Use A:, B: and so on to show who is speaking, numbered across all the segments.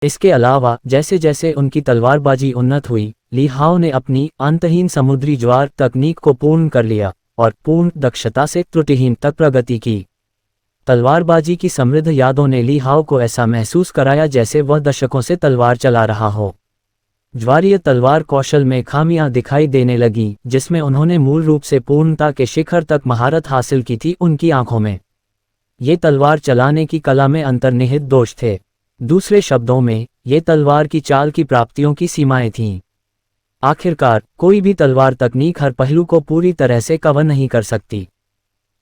A: इसके अलावा जैसे जैसे उनकी तलवारबाजी उन्नत हुई, ली हाओ ने अपनी अंतहीन समुद्री ज्वार तकनीक को पूर्ण कर लिया और पूर्ण दक्षता से त्रुटिहीन तक प्रगति की। तलवारबाजी की समृद्ध यादों ने ली हाओ को ऐसा महसूस कराया जैसे वह दशकों से तलवार चला रहा हो। ज्वारीय तलवार कौशल में खामियां दिखाई देने लगीं, जिसमें उन्होंने मूल रूप से पूर्णता के शिखर तक महारत हासिल की थी। उनकी आंखों में ये तलवार चलाने की कला में अंतर्निहित दोष थे। दूसरे शब्दों में, ये तलवार की चाल की प्राप्तियों की सीमाएं थीं। आखिरकार, कोई भी तलवार तकनीक हर पहलू को पूरी तरह से कवर नहीं कर सकती।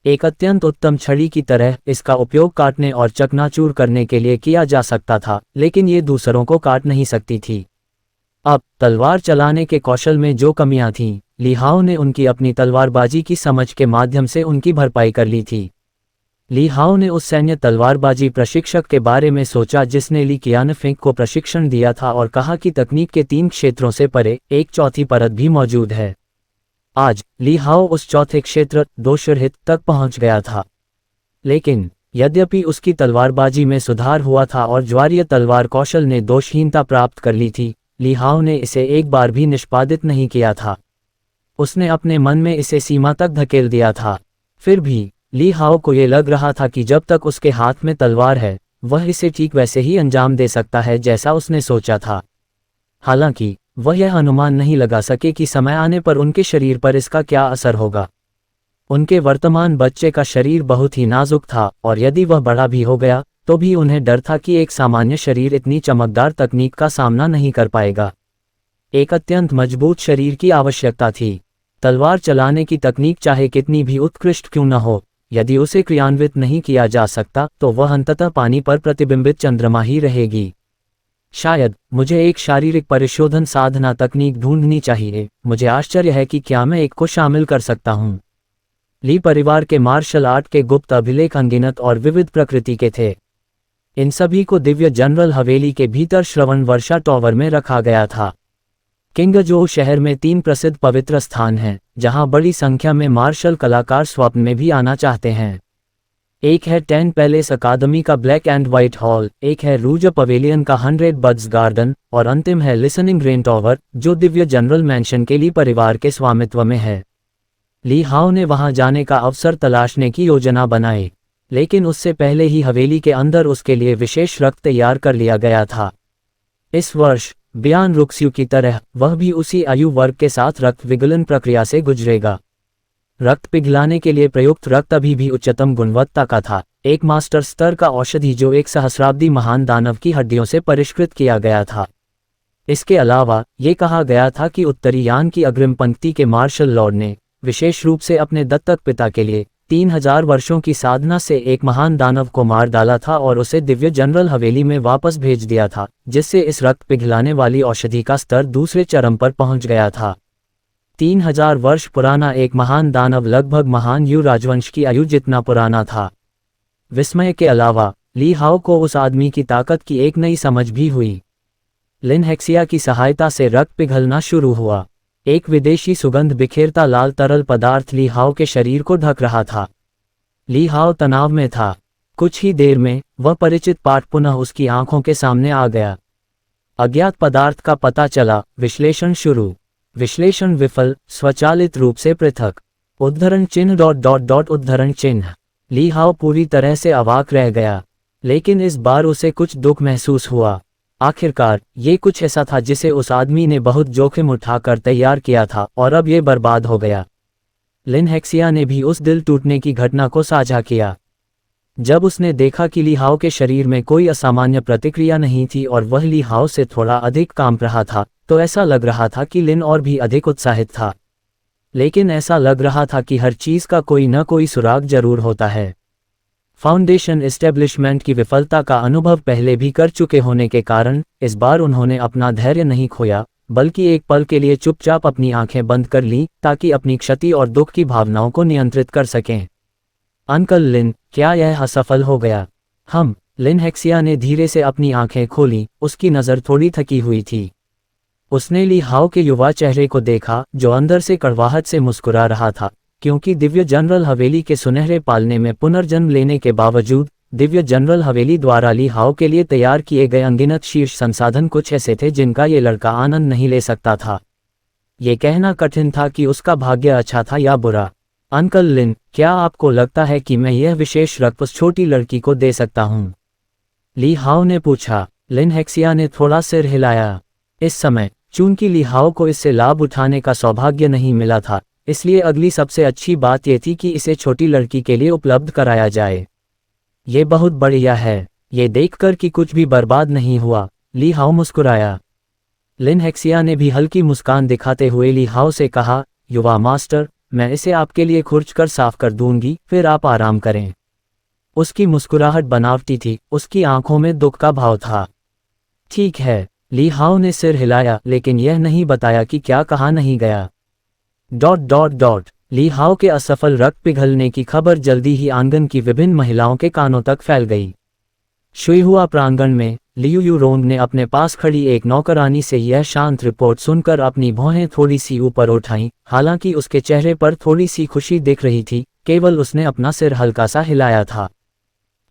A: एक अत्यंत उत्तम छड़ी की तरह इसका उपयोग काटने और चकनाचूर करने के लिए किया जा सकता था, लेकिन ये दूसरों को काट नहीं सकती थी। अब तलवार चलाने के कौशल में जो कमियां थीं, ली हाओ ने उनकी अपनी तलवारबाजी की समझ के माध्यम से उनकी भरपाई कर ली थी। ली हाओ ने उस सैन्य तलवारबाजी प्रशिक्षक के बारे में सोचा जिसने ली कियानफेंग को प्रशिक्षण दिया था और कहा कि तकनीक के 3 क्षेत्रों से परे एक चौथी परत भी मौजूद है। आज ली हाओ उस चौथे क्षेत्र दोषरहित तक पहुंच गया था। लेकिन यद्यपि उसकी तलवारबाजी में सुधार हुआ था और ज्वारीय तलवार कौशल ने दोषहीनता प्राप्त कर ली थी, ली हाओ ने इसे एक बार भी निष्पादित नहीं किया था। उसने अपने मन में इसे सीमा तक धकेल दिया था। फिर भी ली हाओ को ये लग रहा था कि जब तक उसके हाथ में तलवार है, वह इसे ठीक वैसे ही अंजाम दे सकता है जैसा उसने सोचा था। हालांकि वह यह अनुमान नहीं लगा सके कि समय आने पर उनके शरीर पर इसका क्या असर होगा। उनके वर्तमान बच्चे का शरीर बहुत ही नाजुक था और यदि वह बड़ा भी हो गया तो भी उन्हें डर था कि एक सामान्य शरीर इतनी चमकदार तकनीक का सामना नहीं कर पाएगा। एक अत्यंत मजबूत शरीर की आवश्यकता थी। तलवार चलाने की तकनीक चाहे कितनी भी उत्कृष्ट क्यों न हो, यदि उसे क्रियान्वित नहीं किया जा सकता तो वह अंततः पानी पर प्रतिबिंबित चंद्रमा ही रहेगी। शायद मुझे एक शारीरिक परिशोधन साधना तकनीक ढूंढनी चाहिए। मुझे आश्चर्य है कि क्या मैं एक को शामिल कर सकता हूँ। ली परिवार के मार्शल आर्ट के गुप्त अभिलेख अनगिनत और विविध प्रकृति के थे। इन सभी को दिव्य जनरल हवेली के भीतर श्रवण वर्षा टॉवर में रखा गया था। किंगजोउ शहर में 3 प्रसिद्ध पवित्र स्थान हैं, जहां बड़ी संख्या में मार्शल कलाकार स्वप्न में भी आना चाहते हैं। एक है 10 पैलेस अकादमी का ब्लैक एंड व्हाइट हॉल, एक है रूज पवेलियन का 100 बड्स गार्डन और अंतिम है लिसनिंग रेन टॉवर, जो दिव्य जनरल मैंशन के ली परिवार के स्वामित्व में है। ली हाओ ने वहां जाने का अवसर तलाशने की योजना बनाई, लेकिन उससे पहले ही हवेली के अंदर उसके लिए विशेष रक्त तैयार कर लिया गया था। इस वर्ष बियान रुक्स्यू की तरह वह भी उसी आयु वर्ग के साथ रक्त विगलन प्रक्रिया से गुजरेगा। रक्त पिघलाने के लिए प्रयुक्त रक्त अभी भी उच्चतम गुणवत्ता का था, एक मास्टर स्तर का औषधि जो एक सहस्राब्दी महान दानव की हड्डियों से परिष्कृत किया गया था। इसके अलावा ये कहा गया था कि उत्तरी यान की अग्रिम पंक्ति के मार्शल लॉर्ड ने विशेष रूप से अपने दत्तक पिता के लिए 3000 वर्षों की साधना से एक महान दानव को मार डाला था और उसे दिव्य जनरल हवेली में वापस भेज दिया था, जिससे इस रक्त पिघलाने वाली औषधि का स्तर दूसरे चरम पर पहुंच गया था। 3000 वर्ष पुराना एक महान दानव लगभग महान यू राजवंश की आयु जितना पुराना था। विस्मय के अलावा ली हाओ को उस आदमी की ताकत की एक नई समझ भी हुई। लिन हेक्सिया की सहायता से रक्त पिघलना शुरू हुआ। एक विदेशी सुगंध बिखेरता लाल तरल पदार्थ ली हाओ के शरीर को ढक रहा था। ली हाओ तनाव में था। कुछ ही देर में वह परिचित पाठ पुनः उसकी आंखों के सामने आ गया। अज्ञात पदार्थ का पता चला, विश्लेषण शुरू। विश्लेषण विफल, स्वचालित रूप से पृथक। उद्धरण चिन्ह ... उद्धरण चिन्ह। ली हाओ पूरी तरह से अवाक रह गया, लेकिन इस बार उसे कुछ दुख महसूस हुआ। आखिरकार ये कुछ ऐसा था जिसे उस आदमी ने बहुत जोखिम उठाकर तैयार किया था और अब ये बर्बाद हो गया। लिन हेक्सिया ने भी उस दिल टूटने की घटना को साझा किया। जब उसने देखा कि ली हाओ के शरीर में कोई असामान्य प्रतिक्रिया नहीं थी और वह ली हाओ से थोड़ा अधिक कांप रहा था, तो ऐसा लग रहा था कि लिन और भी अधिक उत्साहित था। लेकिन ऐसा लग रहा था कि हर चीज का कोई न कोई सुराग जरूर होता है। फाउंडेशन एस्टेब्लिशमेंट की विफलता का अनुभव पहले भी कर चुके होने के कारण इस बार उन्होंने अपना धैर्य नहीं खोया, बल्कि एक पल के लिए चुपचाप अपनी आंखें बंद कर लीं ताकि अपनी क्षति और दुख की भावनाओं को नियंत्रित कर सकें। अंकल लिन, क्या यह असफल हो गया? लिन हेक्सिया ने धीरे से अपनी आंखें खोली, उसकी नज़र थोड़ी थकी हुई थी। उसने ली हाओ के युवा चेहरे को देखा जो अंदर से कड़वाहट से मुस्कुरा रहा था, क्योंकि दिव्य जनरल हवेली के सुनहरे पालने में पुनर्जन्म लेने के बावजूद दिव्य जनरल हवेली द्वारा ली हाओ के लिए तैयार किए गए अनगिनत शीर्ष संसाधन कुछ ऐसे थे जिनका ये लड़का आनंद नहीं ले सकता था। ये कहना कठिन था कि उसका भाग्य अच्छा था या बुरा। अंकल लिन, क्या आपको लगता है कि मैं यह विशेष रक्त उस छोटी लड़की को दे सकता हूँ? ली हाओ ने पूछा। लिन हेक्सिया ने थोड़ा सिर हिलाया। इस समय चूंकि ली हाओ को इससे लाभ उठाने का सौभाग्य नहीं मिला था, इसलिए अगली सबसे अच्छी बात यह थी कि इसे छोटी लड़की के लिए उपलब्ध कराया जाए। ये बहुत बढ़िया है, ये देखकर कि कुछ भी बर्बाद नहीं हुआ, ली हाओ मुस्कुराया। लिन हेक्सिया ने भी हल्की मुस्कान दिखाते हुए ली हाओ से कहा, युवा मास्टर, मैं इसे आपके लिए खुर्च कर साफ कर दूंगी, फिर आप आराम करें। उसकी मुस्कुराहट बनावटी थी, उसकी आंखों में दुख का भाव था। ठीक है, ली हाओ ने सिर हिलाया, लेकिन यह नहीं बताया कि क्या कहा नहीं गया। ... ली हाओ के असफल रक्त पिघलने की खबर जल्दी ही आंगन की विभिन्न महिलाओं के कानों तक फैल गई। शुईहुआ प्रांगण में लियू यूरोंग ने अपने पास खड़ी एक नौकरानी से यह शांत रिपोर्ट सुनकर अपनी भौहें थोड़ी सी ऊपर उठाईं। हालांकि उसके चेहरे पर थोड़ी सी खुशी दिख रही थी, केवल उसने अपना सिर हल्का सा हिलाया था।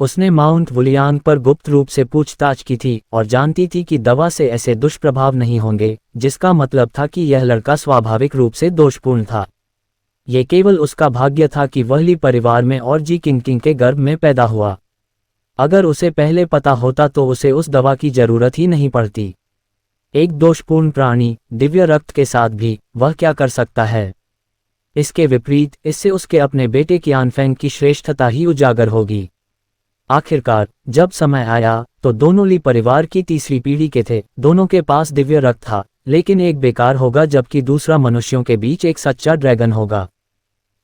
A: उसने माउंट वुलियांग पर गुप्त रूप से पूछताछ की थी और जानती थी कि दवा से ऐसे दुष्प्रभाव नहीं होंगे, जिसका मतलब था कि यह लड़का स्वाभाविक रूप से दोषपूर्ण था। ये केवल उसका भाग्य था कि वह ली परिवार में और जी किंग के गर्भ में पैदा हुआ। अगर उसे पहले पता होता तो उसे उस दवा की जरूरत ही नहीं पड़ती। एक दोषपूर्ण प्राणी दिव्य रक्त के साथ भी वह क्या कर सकता है? इसके विपरीत इससे उसके अपने बेटे की आनफेंग की श्रेष्ठता ही उजागर होगी। आखिरकार जब समय आया तो दोनों ली परिवार की तीसरी पीढ़ी के थे। दोनों के पास दिव्य रक्त था, लेकिन एक बेकार होगा जबकि दूसरा मनुष्यों के बीच एक सच्चा ड्रैगन होगा।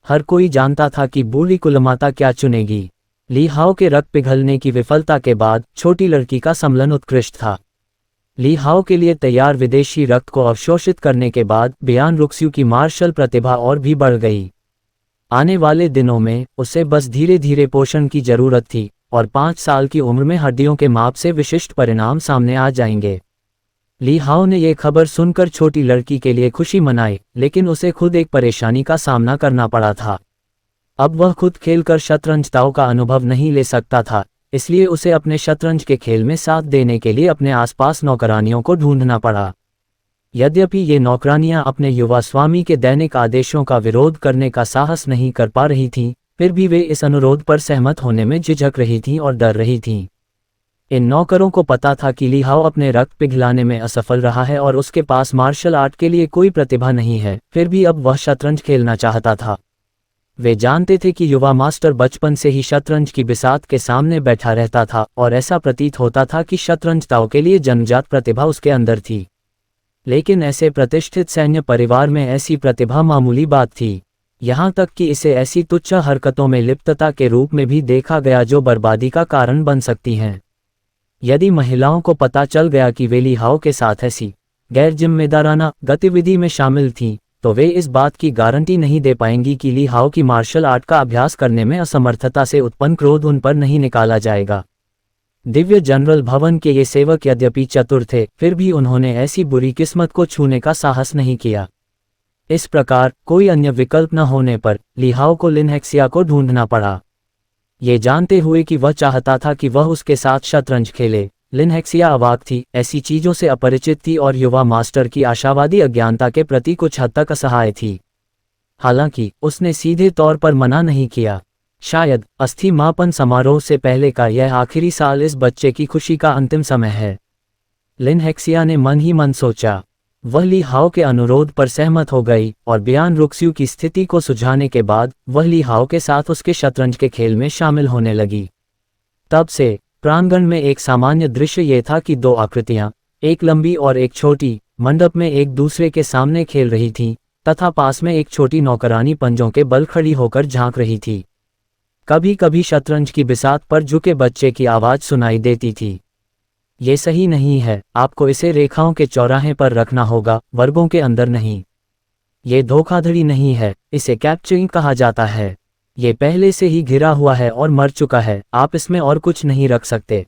A: हर कोई जानता था कि बूढ़ी कुलमाता क्या चुनेगी। ली हाओ के रक्त पिघलने की विफलता के बाद छोटी लड़की का सम्मलन उत्कृष्ट था। ली हाओ के लिए तैयार विदेशी रक्त को अवशोषित करने के बाद बियान रुक्स्यू की मार्शल प्रतिभा और भी बढ़ गई। आने वाले दिनों में उसे बस धीरे धीरे पोषण की जरूरत थी और 5 साल की उम्र में हड्डियों के माप से विशिष्ट परिणाम सामने आ जाएंगे। ली हाओ ने यह खबर सुनकर छोटी लड़की के लिए खुशी मनाई, लेकिन उसे खुद एक परेशानी का सामना करना पड़ा था। अब वह खुद खेलकर शतरंज दांव का अनुभव नहीं ले सकता था, इसलिए उसे अपने शतरंज के खेल में साथ देने के लिए अपने आसपास नौकरानियों को ढूंढना पड़ा। यद्यपि ये नौकरानियां अपने युवा स्वामी के दैनिक आदेशों का विरोध करने का साहस नहीं कर पा रही थीं, फिर भी वे इस अनुरोध पर सहमत होने में झिझक रही थीं और डर रही थीं। इन नौकरों को पता था कि ली हाओ अपने रक्त पिघलाने में असफल रहा है और उसके पास मार्शल आर्ट के लिए कोई प्रतिभा नहीं है, फिर भी अब वह शतरंज खेलना चाहता था। वे जानते थे कि युवा मास्टर बचपन से ही शतरंज की बिसात के सामने बैठा रहता था और ऐसा प्रतीत होता था कि शतरंज दांव के लिए जन्मजात प्रतिभा उसके अंदर थी। लेकिन ऐसे प्रतिष्ठित सैन्य परिवार में ऐसी प्रतिभा मामूली बात थी, यहाँ तक कि इसे ऐसी तुच्छ हरकतों में लिप्तता के रूप में भी देखा गया जो बर्बादी का कारण बन सकती हैं। यदि महिलाओं को पता चल गया कि वे ली हाओ के साथ ऐसी गैर जिम्मेदाराना गतिविधि में शामिल थीं, तो वे इस बात की गारंटी नहीं दे पाएंगी कि ली हाओ की मार्शल आर्ट का अभ्यास करने में असमर्थता से उत्पन्न क्रोध उन पर नहीं निकाला जाएगा। दिव्य जनरल भवन के ये सेवक यद्यपि चतुर थे, फिर भी उन्होंने ऐसी बुरी किस्मत को छूने का साहस नहीं किया। इस प्रकार कोई अन्य विकल्प न होने पर ली हाओ को लिन हेक्सिया को ढूंढना पड़ा। ये जानते हुए कि वह चाहता था कि वह उसके साथ शतरंज खेले, लिन हेक्सिया अवाक थी, ऐसी चीजों से अपरिचित थी और युवा मास्टर की आशावादी अज्ञानता के प्रति कुछ हद तक असहाय थी। हालांकि उसने सीधे तौर पर मना नहीं किया। शायद अस्थि मापन समारोह से पहले का यह आखिरी साल इस बच्चे की खुशी का अंतिम समय है, लिन हेक्सिया ने मन ही मन सोचा। वह ली हाओ के अनुरोध पर सहमत हो गई और बियान रुक्स्यू की स्थिति को सुझाने के बाद वह ली हाओ के साथ उसके शतरंज के खेल में शामिल होने लगी। तब से प्रांगण में एक सामान्य दृश्य ये था कि 2 आकृतियां, एक लंबी और एक छोटी, मंडप में एक दूसरे के सामने खेल रही थीं, तथा पास में एक छोटी नौकरानी पंजों के बल खड़ी होकर झांक रही थी। कभी कभी शतरंज की बिसात पर झुके बच्चे की आवाज सुनाई देती थी। ये सही नहीं है, आपको इसे रेखाओं के चौराहे पर रखना होगा, वर्गों के अंदर नहीं। ये धोखाधड़ी नहीं है, इसे कैप्चरिंग कहा जाता है। ये पहले से ही घिरा हुआ है और मर चुका है, आप इसमें और कुछ नहीं रख सकते।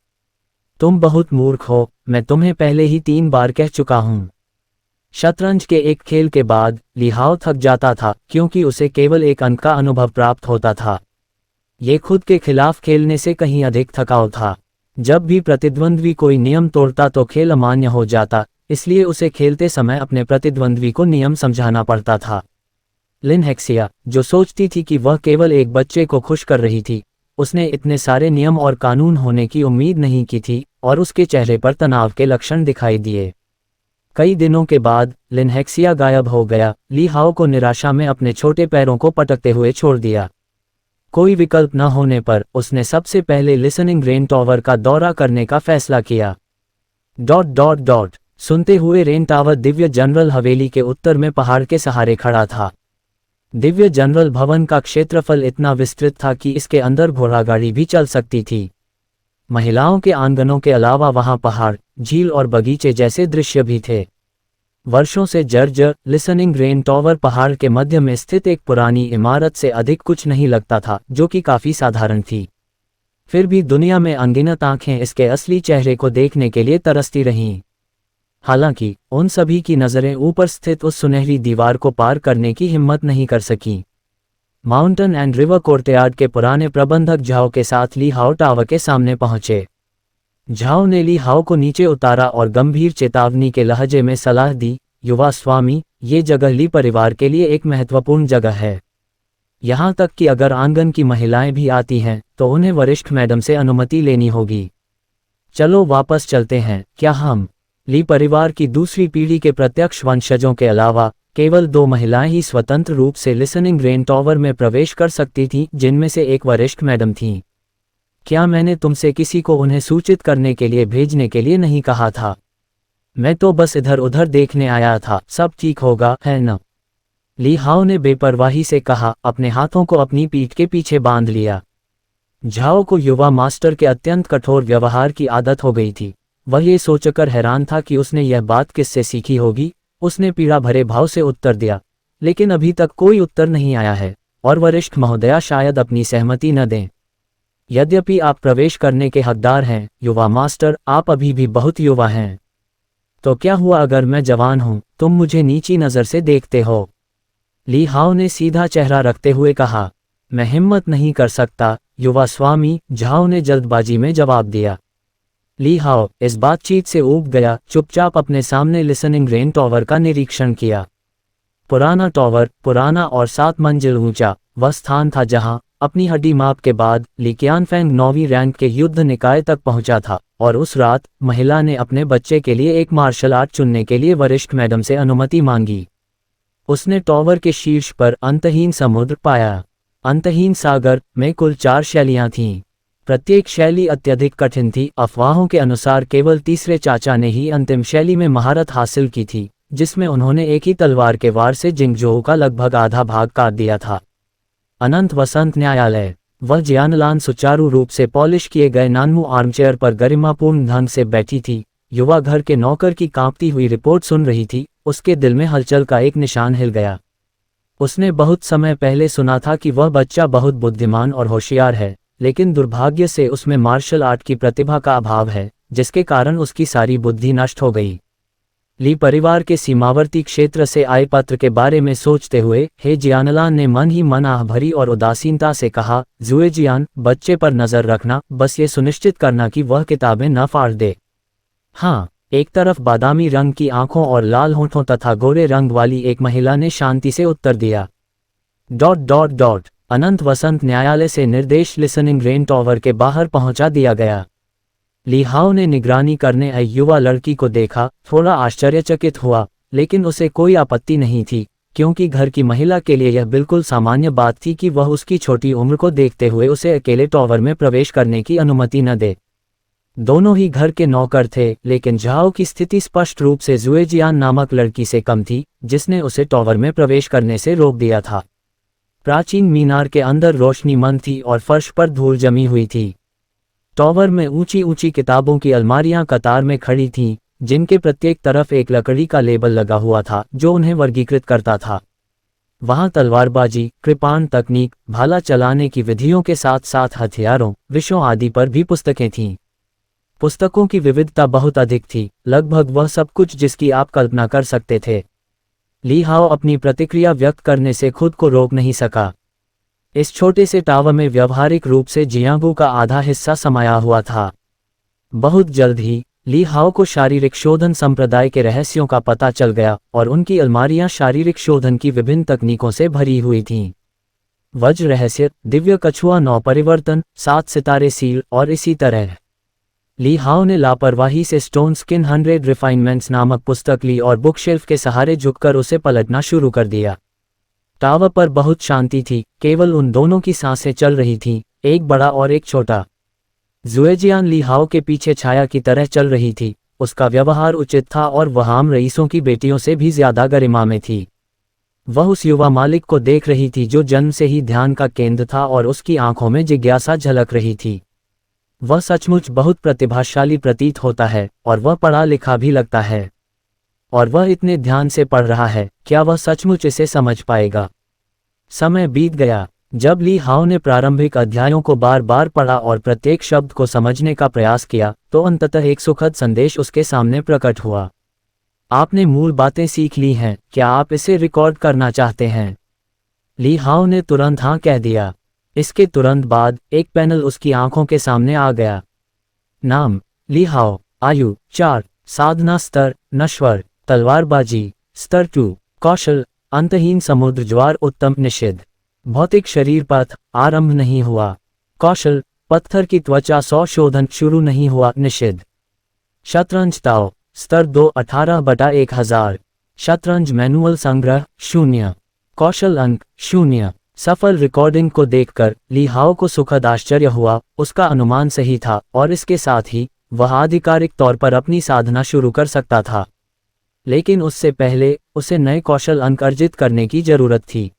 A: तुम बहुत मूर्ख हो, मैं तुम्हें पहले ही 3 बार कह चुका हूं। शतरंज के एक खेल के बाद ली हाओ थक जाता था, क्योंकि उसे केवल एक अंक का अनुभव प्राप्त होता था। ये खुद के खिलाफ खेलने से कहीं अधिक थकाऊ था। जब भी प्रतिद्वंद्वी कोई नियम तोड़ता तो खेल अमान्य हो जाता, इसलिए उसे खेलते समय अपने प्रतिद्वंद्वी को नियम समझाना पड़ता था। लिन हेक्सिया, जो सोचती थी कि वह केवल एक बच्चे को खुश कर रही थी, उसने इतने सारे नियम और कानून होने की उम्मीद नहीं की थी और उसके चेहरे पर तनाव के लक्षण दिखाई दिए। कई दिनों के बाद लिन हेक्सिया गायब हो गया। ली हाओ को निराशा में अपने छोटे पैरों को पटकते हुए छोड़ दिया। कोई विकल्प न होने पर उसने सबसे पहले लिसनिंग रेन टावर का दौरा करने का फैसला किया। सुनते हुए रेन टावर दिव्य जनरल हवेली के उत्तर में पहाड़ के सहारे खड़ा था। दिव्य जनरल भवन का क्षेत्रफल इतना विस्तृत था कि इसके अंदर घोड़ागाड़ी भी चल सकती थी। महिलाओं के आंगनों के अलावा वहां पहाड़, झील और बगीचे जैसे दृश्य भी थे। वर्षों से जर्जर लिसनिंग रेन टावर पहाड़ के मध्य में स्थित एक पुरानी इमारत से अधिक कुछ नहीं लगता था, जो कि काफी साधारण थी। फिर भी दुनिया में अनगिनत आंखें इसके असली चेहरे को देखने के लिए तरसती रहीं। हालांकि उन सभी की नज़रें ऊपर स्थित उस सुनहरी दीवार को पार करने की हिम्मत नहीं कर सकीं। माउंटेन एंड रिवर कोर्टयार्ड के पुराने प्रबंधक झाओ के साथ ली हाओ टावर के सामने पहुंचे। झाओ ने ली हाओ को नीचे उतारा और गंभीर चेतावनी के लहजे में सलाह दी, युवा स्वामी, ये जगह ली परिवार के लिए एक महत्वपूर्ण जगह है। यहाँ तक कि अगर आंगन की महिलाएं भी आती हैं तो उन्हें वरिष्ठ मैडम से अनुमति लेनी होगी। चलो वापस चलते हैं। क्या हम ली परिवार की दूसरी पीढ़ी के प्रत्यक्ष वंशजों के अलावा केवल 2 महिलाएं ही स्वतंत्र रूप से लिसनिंग रेन टावर में प्रवेश कर सकती थीं, जिनमें से एक वरिष्ठ मैडम थीं? क्या मैंने तुमसे किसी को उन्हें सूचित करने के लिए भेजने के लिए नहीं कहा था? मैं तो बस इधर उधर देखने आया था। सब ठीक होगा, है न? ली हाओ ने बेपरवाही से कहा, अपने हाथों को अपनी पीठ के पीछे बांध लिया। झाओ को युवा मास्टर के अत्यंत कठोर व्यवहार की आदत हो गई थी। वह ये सोचकर हैरान था कि उसने यह बात किससे सीखी होगी। उसने पीड़ा भरे भाव से उत्तर दिया, लेकिन अभी तक कोई उत्तर नहीं आया है और वरिष्ठ महोदया शायद अपनी सहमति न दें। यद्यपि आप प्रवेश करने के हकदार हैं, युवा मास्टर, आप अभी भी बहुत युवा हैं। तो क्या हुआ अगर मैं जवान हूं? तुम मुझे नीची नज़र से देखते हो। ली हाओ ने सीधा चेहरा रखते हुए कहा। मैं हिम्मत नहीं कर सकता, युवा स्वामी, झाओ ने जल्दबाजी में जवाब दिया। ली हाओ इस बातचीत से ऊब गया, चुपचाप अपने सामने लिसनिंग रेन टावर का निरीक्षण किया। पुराना टावर, पुराना और 7 मंजिल ऊंचा, वह स्थान था जहां अपनी हड्डी माप के बाद ली क्यानफेंग 9वीं रैंक के युद्ध निकाय तक पहुंचा था। और उस रात महिला ने अपने बच्चे के लिए एक मार्शल आर्ट चुनने के लिए वरिष्ठ मैडम से अनुमति मांगी। उसने टावर के शीर्ष पर अंतहीन समुद्र पाया। अंतहीन सागर में कुल 4 शैलियां थीं। प्रत्येक शैली अत्यधिक कठिन थी। अफवाहों के अनुसार केवल तीसरे चाचा ने ही अंतिम शैली में महारत हासिल की थी, जिसमें उन्होंने एक ही तलवार के वार से जिंगजोऊ का लगभग आधा भाग काट दिया था। अनंत वसंत न्यायालय। वह जियानलान सुचारू रूप से पॉलिश किए गए नानमू आर्मचेयर पर गरिमापूर्ण ढंग से बैठी थी। युवा घर के नौकर की कांपती हुई रिपोर्ट सुन रही थी। उसके दिल में हलचल का एक निशान हिल गया। उसने बहुत समय पहले सुना था कि वह बच्चा बहुत बुद्धिमान और होशियार है, लेकिन दुर्भाग्य से उसमें मार्शल आर्ट की प्रतिभा का अभाव है, जिसके कारण उसकी सारी बुद्धि नष्ट हो गई। ली परिवार के सीमावर्ती क्षेत्र से आए पत्र के बारे में सोचते हुए हे जियानलान ने मन ही मन आह भरी और उदासीनता से कहा, जुएजियान, बच्चे पर नजर रखना, बस ये सुनिश्चित करना कि वह किताबें न फाड़ दे। हाँ। एक तरफ बादामी रंग की आंखों और लाल होठों तथा गोरे रंग वाली एक महिला ने शांति से उत्तर दिया। अनंत वसंत न्यायालय से निर्देश लिसनिंग रेन टावर के बाहर पहुंचा दिया गया। ली हाओ ने निगरानी करने आई युवा लड़की को देखा, थोड़ा आश्चर्यचकित हुआ, लेकिन उसे कोई आपत्ति नहीं थी, क्योंकि घर की महिला के लिए यह बिल्कुल सामान्य बात थी कि वह उसकी छोटी उम्र को देखते हुए उसे अकेले टावर में प्रवेश करने की अनुमति न दे। दोनों ही घर के नौकर थे, लेकिन झाओ की स्थिति स्पष्ट रूप से जुएजियान नामक लड़की से कम थी, जिसने उसे टावर में प्रवेश करने से रोक दिया था। प्राचीन मीनार के अंदर रोशनी मंद थी और फर्श पर धूल जमी हुई थी। टावर में ऊंची ऊंची किताबों की अलमारियां कतार में खड़ी थीं, जिनके प्रत्येक तरफ एक लकड़ी का लेबल लगा हुआ था जो उन्हें वर्गीकृत करता था। वहां तलवारबाजी, कृपाण तकनीक, भाला चलाने की विधियों के साथ साथ हथियारों, विषयों आदि पर भी पुस्तकें थीं। पुस्तकों की विविधता बहुत अधिक थी, लगभग वह सब कुछ जिसकी आप कल्पना कर सकते थे। ली हाओ अपनी प्रतिक्रिया व्यक्त करने से खुद को रोक नहीं सका। इस छोटे से टावर में व्यावहारिक रूप से जियांगू का आधा हिस्सा समाया हुआ था। बहुत जल्द ही ली हाओ को शारीरिक शोधन संप्रदाय के रहस्यों का पता चल गया और उनकी अलमारियां शारीरिक शोधन की विभिन्न तकनीकों से भरी हुई थीं। वज्र रहस्य, दिव्य कछुआ 9 परिवर्तन, 7 सितारे सील और इसी तरह। ली हाओ ने लापरवाही से स्टोन स्किन 100 रिफाइनमेंट्स नामक पुस्तक ली और बुकशेल्फ के सहारे झुककर उसे पलटना शुरू कर दिया। टावर पर बहुत शांति थी, केवल उन दोनों की सांसें चल रही थीं, एक बड़ा और एक छोटा। ज़ुएजियान ली हाओ के पीछे छाया की तरह चल रही थी, उसका व्यवहार उचित था और वह आम रईसों की बेटियों से भी ज्यादा गरिमा में थी। वह उस युवा मालिक को देख रही थी जो जन्म से ही ध्यान का केंद्र था और उसकी आंखों में जिज्ञासा झलक रही थी। वह सचमुच बहुत प्रतिभाशाली प्रतीत होता है और वह पढ़ा लिखा भी लगता है। और वह इतने ध्यान से पढ़ रहा है, क्या वह सचमुच इसे समझ पाएगा? समय बीत गया। जब ली हाओ ने प्रारंभिक अध्यायों को बार बार पढ़ा और प्रत्येक शब्द को समझने का प्रयास किया, तो अंततः एक सुखद संदेश उसके सामने प्रकट हुआ। आपने मूल बातें सीख ली हैं, क्या आप इसे रिकॉर्ड करना चाहते हैं? ली हाओ ने तुरंत हाँ कह दिया। इसके तुरंत बाद एक पैनल उसकी आंखों के सामने आ गया। नाम, ली हाओ। आयु 4, साधना स्तर, नश्वर, तलवारबाजी स्तर 2, कौशल, अंतहीन समुद्र ज्वार उत्तम निषिद्ध, भौतिक शरीर पथ आरंभ नहीं हुआ, कौशल, पत्थर की त्वचा 100 शोधन शुरू नहीं हुआ निषिद्ध, शतरंज ताओ स्तर 2 18/1000, शतरंज मैनुअल संग्रह 0, कौशल अंक 0। सफल रिकॉर्डिंग को देखकर ली हाओ को सुखद आश्चर्य हुआ, उसका अनुमान सही था और इसके साथ ही वह आधिकारिक तौर पर अपनी साधना शुरू कर सकता था। लेकिन उससे पहले उसे नए कौशल अंक अर्जित करने की जरूरत थी।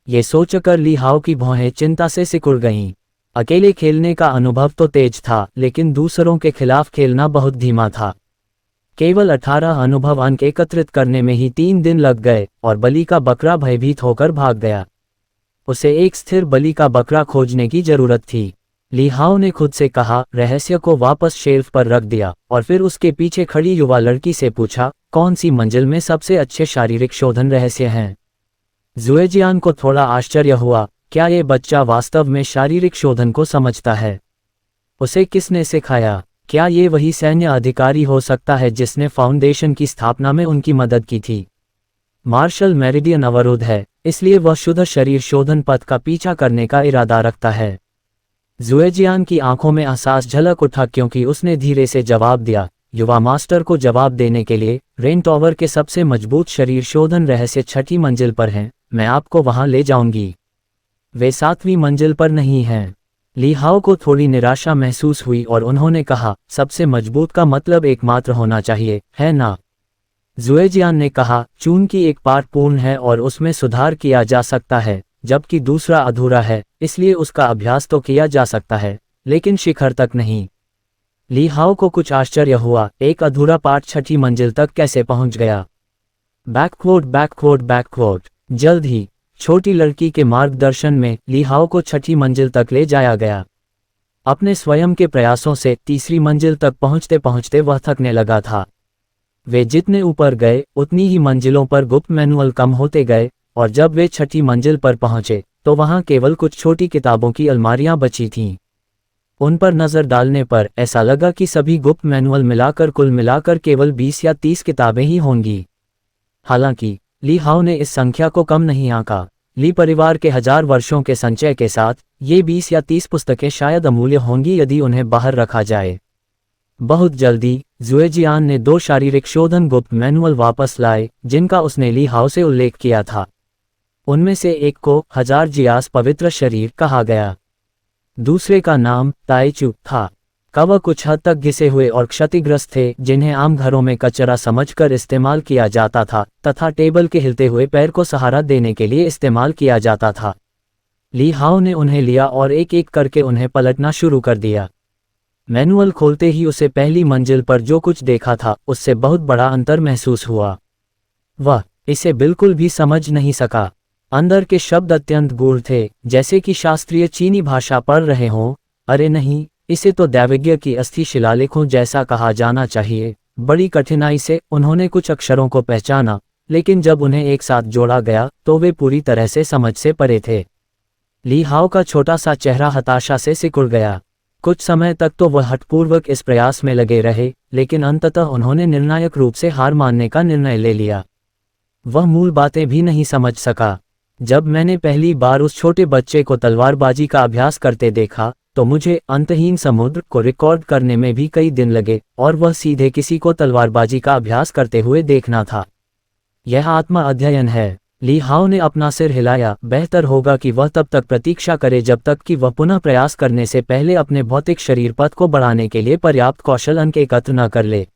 A: ये सोचकर ली हाओ की भौहें चिंता से सिकुड़ गईं। अकेले खेलने का अनुभव तो तेज था, लेकिन दूसरों के खिलाफ खेलना बहुत धीमा था। केवल 18 अनुभव अंक एकत्रित करने में ही 3 दिन लग गए और बलि का बकरा भयभीत होकर भाग गया। उसे एक स्थिर बलि का बकरा खोजने की जरूरत थी। ली हाओ ने खुद से कहा, रहस्य को वापस शेल्फ पर रख दिया और फिर उसके पीछे खड़ी युवा लड़की से पूछा, कौन सी मंजिल में सबसे अच्छे शारीरिक शोधन रहस्य हैं? ज़ुएजियान को थोड़ा आश्चर्य हुआ, क्या ये बच्चा वास्तव में शारीरिक शोधन को समझता है? उसे किसने सिखाया? क्या ये वही सैन्य अधिकारी हो सकता है जिसने फाउंडेशन की स्थापना में उनकी मदद की थी? मार्शल मेरिडियन अवरुद्ध है, इसलिए वह शुद्ध शरीर शोधन पथ का पीछा करने का इरादा रखता है। ज़ुएजियान की आंखों में एहसास झलक उठा क्योंकि उसने धीरे से जवाब दिया, युवा मास्टर को जवाब देने के लिए रेन टॉवर के सबसे मजबूत शरीर शोधन रहस्य 6ठी मंजिल पर हैं, मैं आपको वहां ले जाऊंगी। वे 7वीं मंजिल पर नहीं हैं। ली हाओ को थोड़ी निराशा महसूस हुई और उन्होंने कहा, सबसे मजबूत का मतलब एकमात्र होना चाहिए, है ना? ज़ुएजियान ने कहा, चून की एक पार्ट पूर्ण है और उसमें सुधार किया जा सकता है, जबकि दूसरा अधूरा है, इसलिए उसका अभ्यास तो किया जा सकता है, लेकिन शिखर तक नहीं। ली हाओ को कुछ आश्चर्य हुआ, एक अधूरा पार्ट 6ठी मंजिल तक कैसे पहुंच गया? बैकवर्ड। जल्द ही छोटी लड़की के मार्गदर्शन में ली हाओ को 6ठी मंजिल तक ले जाया गया। अपने स्वयं के प्रयासों से 3री मंजिल तक पहुंचते पहुंचते वह थकने लगा था। वे जितने ऊपर गए उतनी ही मंजिलों पर गुप्त मैनुअल कम होते गए और जब वे 6ठी मंजिल पर पहुंचे तो वहां केवल कुछ छोटी किताबों की अलमारियां बची थीं। उन पर नजर डालने पर ऐसा लगा कि सभी गुप्त मैनुअल मिलाकर कुल मिलाकर केवल 20 या 30 किताबें ही होंगी। हालांकि ली हाओ ने इस संख्या को कम नहीं आंका। ली परिवार के 1000 वर्षों के संचय के साथ ये 20 या 30 पुस्तकें शायद अमूल्य होंगी यदि उन्हें बाहर रखा जाए। बहुत जल्दी ज़ुएजियान ने 2 शारीरिक शोधन गुप्त मैनुअल वापस लाए जिनका उसने ली हाओ से उल्लेख किया था। उनमें से एक को 1000 जियास पवित्र शरीर कहा गया। दूसरे का नाम ताइचू था। कवच कुछ हद तक घिसे हुए और क्षतिग्रस्त थे जिन्हें आम घरों में कचरा समझकर इस्तेमाल किया जाता था तथा टेबल के हिलते हुए पैर को सहारा देने के लिए इस्तेमाल किया जाता था। ली हाओ ने उन्हें लिया और एक एक करके उन्हें पलटना शुरू कर दिया। मैनुअल खोलते ही उसे पहली मंजिल पर जो कुछ देखा था उससे बहुत बड़ा अंतर महसूस हुआ। वह इसे बिल्कुल भी समझ नहीं सका। अंदर के शब्द अत्यंत गूढ़ थे, जैसे कि शास्त्रीय चीनी भाषा पढ़ रहे हों। अरे नहीं, इसे तो दैवज्ञ की अस्थि शिलालेखों जैसा कहा जाना चाहिए। बड़ी कठिनाई से उन्होंने कुछ अक्षरों को पहचाना, लेकिन जब उन्हें एक साथ जोड़ा गया तो वे पूरी तरह से समझ से परे थे। ली हाओ का छोटा सा चेहरा हताशा से सिकुड़ गया। कुछ समय तक तो वह हठपूर्वक इस प्रयास में लगे रहे, लेकिन अंततः उन्होंने निर्णायक रूप से हार मानने का निर्णय ले लिया। वह मूल बातें भी नहीं समझ सका। जब मैंने पहली बार उस छोटे बच्चे को तलवारबाजी का अभ्यास करते देखा, तो मुझे अंतहीन समुद्र को रिकॉर्ड करने में भी कई दिन लगे, और वह सीधे किसी को तलवारबाजी का अभ्यास करते हुए देखना था। यह आत्मा अध्ययन है। ली हाओ ने अपना सिर हिलाया। बेहतर होगा कि वह तब तक प्रतीक्षा करे जब तक कि वह पुनः प्रयास करने से पहले अपने भौतिक शरीर पथ को बढ़ाने के लिए पर्याप्त कौशल अंक एकत्र न कर ले।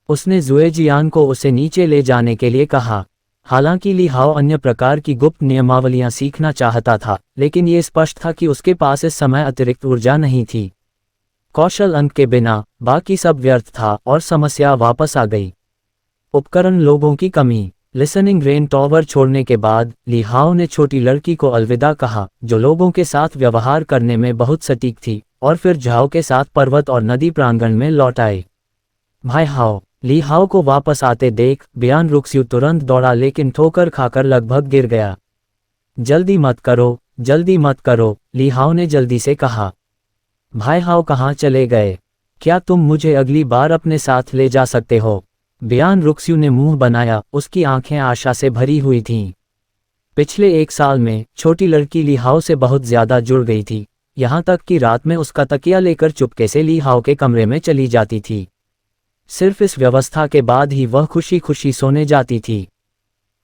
A: उसने जुएजियान को उसे नीचे ले जाने के लिए कहा। हालांकि ली हाओ अन्य प्रकार की गुप्त नियमावलियां सीखना चाहता था, लेकिन ये स्पष्ट था कि उसके पास इस समय अतिरिक्त ऊर्जा नहीं थी। कौशल अंक के बिना बाकी सब व्यर्थ था और समस्या वापस आ गई। उपकरण लोगों की कमी। लिसनिंग रेन टॉवर छोड़ने के बाद ली हाओ ने छोटी लड़की को अलविदा कहा, जो लोगों के साथ व्यवहार करने में बहुत सटीक थी, और फिर झाओ के साथ पर्वत और नदी प्रांगण में लौट आए। भाई हाओ। ली हाओ को वापस आते देख बियान रुक्स्यू तुरंत दौड़ा, लेकिन ठोकर खाकर लगभग गिर गया। जल्दी मत करो, ली हाओ ने जल्दी से कहा। भाई हाओ कहाँ चले गए? क्या तुम मुझे अगली बार अपने साथ ले जा सकते हो? बियान रुक्स्यू ने मुंह बनाया, उसकी आंखें आशा से भरी हुई थीं। पिछले 1 साल में छोटी लड़की ली हाओ से बहुत ज्यादा जुड़ गई थी, यहाँ तक कि रात में उसका तकिया लेकर चुपके से ली हाओ के कमरे में चली जाती थी। सिर्फ इस व्यवस्था के बाद ही वह खुशी खुशी सोने जाती थी।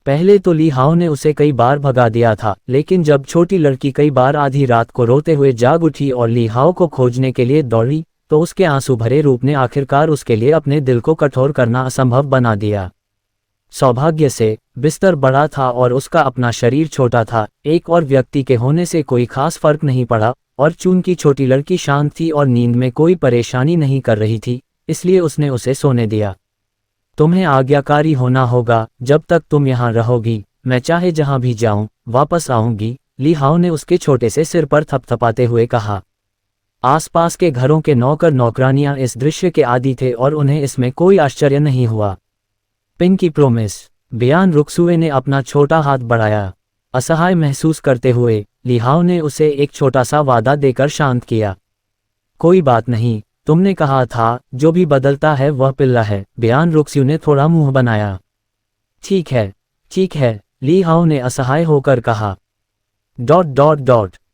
A: पहले तो ली हाओ ने उसे कई बार भगा दिया था, लेकिन जब छोटी लड़की कई बार आधी रात को रोते हुए जाग उठी और ली हाओ को खोजने के लिए दौड़ी, तो उसके आंसू भरे रूप ने आखिरकार उसके लिए अपने दिल को कठोर करना असंभव बना दिया। सौभाग्य से बिस्तर बड़ा था और उसका अपना शरीर छोटा था। एक और व्यक्ति के होने से कोई खास फर्क नहीं पड़ा, और चूंकि छोटी लड़की शांत थी और नींद में कोई परेशानी नहीं कर रही थी, इसलिए उसने उसे सोने दिया। तुम्हें आज्ञाकारी होना होगा। जब तक तुम यहाँ रहोगी, मैं चाहे जहाँ भी जाऊं वापस आऊंगी, ली हाओ ने उसके छोटे से सिर पर थपथपाते हुए कहा। आसपास के घरों के नौकर नौकरानियां इस दृश्य के आदी थे और उन्हें इसमें कोई आश्चर्य नहीं हुआ। पिंकी प्रोमिस। बियान रुक्सुए ने अपना छोटा हाथ बढ़ाया। असहाय महसूस करते हुए ली हाओ ने उसे एक छोटा सा वादा देकर शांत किया। कोई बात नहीं, तुमने कहा था जो भी बदलता है वह पिल्ला है। बियान रुक्स्यू ने थोड़ा मुंह बनाया। ठीक है, ली हाओ ने असहाय होकर कहा। ...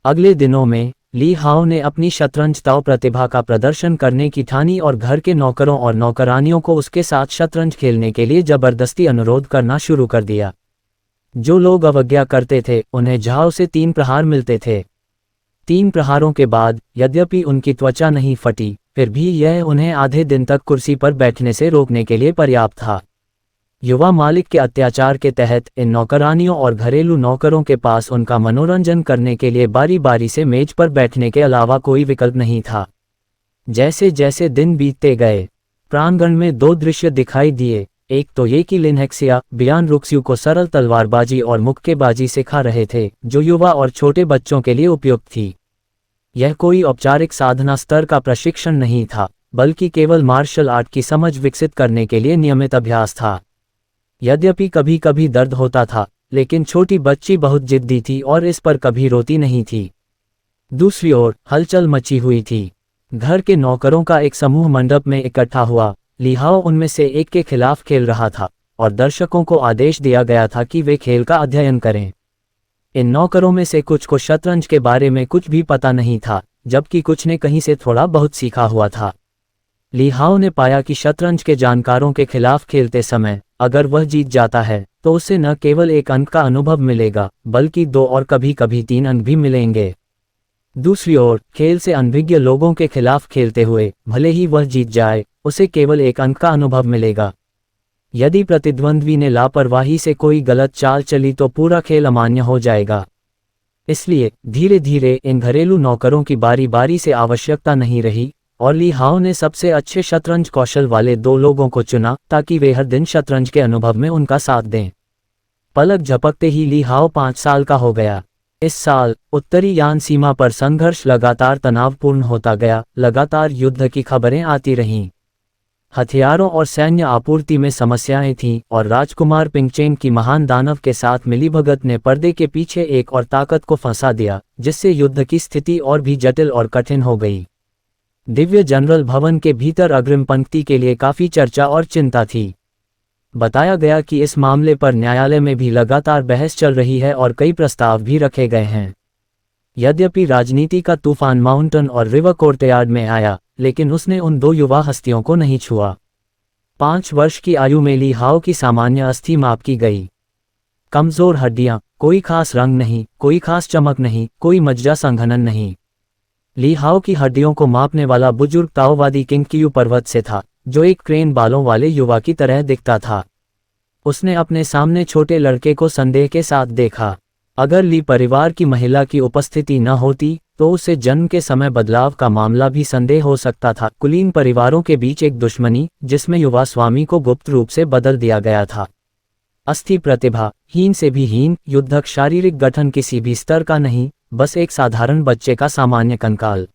A: अगले दिनों में ली हाओ ने अपनी शतरंज ताओ प्रतिभा का प्रदर्शन करने की ठानी और घर के नौकरों और नौकरानियों को उसके साथ शतरंज खेलने के लिए जबरदस्ती अनुरोध करना शुरू कर दिया। जो लोग अवज्ञा करते थे उन्हें झाओ से 3 प्रहार मिलते थे। 3 प्रहारों के बाद यद्यपि उनकी त्वचा नहीं फटी, फिर भी यह उन्हें आधे दिन तक कुर्सी पर बैठने से रोकने के लिए पर्याप्त था। युवा मालिक के अत्याचार के तहत इन नौकरानियों और घरेलू नौकरों के पास उनका मनोरंजन करने के लिए बारी बारी से मेज पर बैठने के अलावा कोई विकल्प नहीं था। जैसे जैसे दिन बीतते गए, प्रांगण में 2 दृश्य दिखाई दिए। एक तो ये कि लिनहेक्सिया बियान रुक्स्यू को सरल तलवारबाजी और मुक्केबाजी सिखा रहे थे, जो युवा और छोटे बच्चों के लिए उपयुक्त थी। यह कोई औपचारिक साधना स्तर का प्रशिक्षण नहीं था, बल्कि केवल मार्शल आर्ट की समझ विकसित करने के लिए नियमित अभ्यास था। यद्यपि कभी कभी दर्द होता था, लेकिन छोटी बच्ची बहुत जिद्दी थी और इस पर कभी रोती नहीं थी। दूसरी ओर हलचल मची हुई थी। घर के नौकरों का एक समूह मंडप में इकट्ठा हुआ। ली हाओ उनमें से एक के खिलाफ खेल रहा था और दर्शकों को आदेश दिया गया था कि वे खेल का अध्ययन करें। इन नौकरों में से कुछ को शतरंज के बारे में कुछ भी पता नहीं था, जबकि कुछ ने कहीं से थोड़ा बहुत सीखा हुआ था। ली हाओ ने पाया कि शतरंज के जानकारों के खिलाफ खेलते समय अगर वह जीत जाता है तो उसे न केवल 1 अंक का अनुभव मिलेगा, बल्कि 2 और कभी कभी 3 अंक भी मिलेंगे। दूसरी ओर खेल से अनभिज्ञ लोगों के खिलाफ खेलते हुए भले ही वह जीत जाए, उसे केवल 1 अंक का अनुभव मिलेगा। यदि प्रतिद्वंद्वी ने लापरवाही से कोई गलत चाल चली तो पूरा खेल अमान्य हो जाएगा। इसलिए धीरे धीरे इन घरेलू नौकरों की बारी बारी से आवश्यकता नहीं रही और ली हाओ ने सबसे अच्छे शतरंज कौशल वाले 2 लोगों को चुना ताकि वे हर दिन शतरंज के अनुभव में उनका साथ दें। पलक झपकते ही ली हाओ 5 साल का हो गया। इस साल उत्तरी यान सीमा पर संघर्ष लगातार तनावपूर्ण होता गया, लगातार युद्ध की खबरें आती रहीं। हथियारों और सैन्य आपूर्ति में समस्याएं थीं और राजकुमार पिंगचेन की महान दानव के साथ मिलीभगत ने पर्दे के पीछे एक और ताकत को फंसा दिया, जिससे युद्ध की स्थिति और भी जटिल और कठिन हो गई। दिव्य जनरल भवन के भीतर अग्रिम पंक्ति के लिए काफ़ी चर्चा और चिंता थी। बताया गया कि इस मामले पर न्यायालय में भी लगातार बहस चल रही है और कई प्रस्ताव भी रखे गए हैं। यद्यपि राजनीति का तूफान माउंटन और रिवर कोर्टयार्ड में आया, लेकिन उसने उन दो युवा हस्तियों को नहीं छुआ। 5 वर्ष की आयु में ली हाओ की सामान्य अस्थि माप की गई। कमज़ोर हड्डियां, कोई खास रंग नहीं, कोई खास चमक नहीं, कोई मज्जा संघनन नहीं। ली हाओ की हड्डियों को मापने वाला बुजुर्ग ताओवादी किंगकियू पर्वत से था, जो एक क्रेन बालों वाले युवा की तरह दिखता था। उसने अपने सामने छोटे लड़के को संदेह के साथ देखा। अगर ली परिवार की महिला की उपस्थिति न होती तो उसे जन्म के समय बदलाव का मामला भी संदेह हो सकता था। कुलीन परिवारों के बीच एक दुश्मनी, जिसमें युवा स्वामी को गुप्त रूप से बदल दिया गया था। अस्थि प्रतिभा, हीन से भी हीन, युद्धक शारीरिक गठन किसी भी स्तर का नहीं, बस एक साधारण बच्चे का सामान्य कंकाल।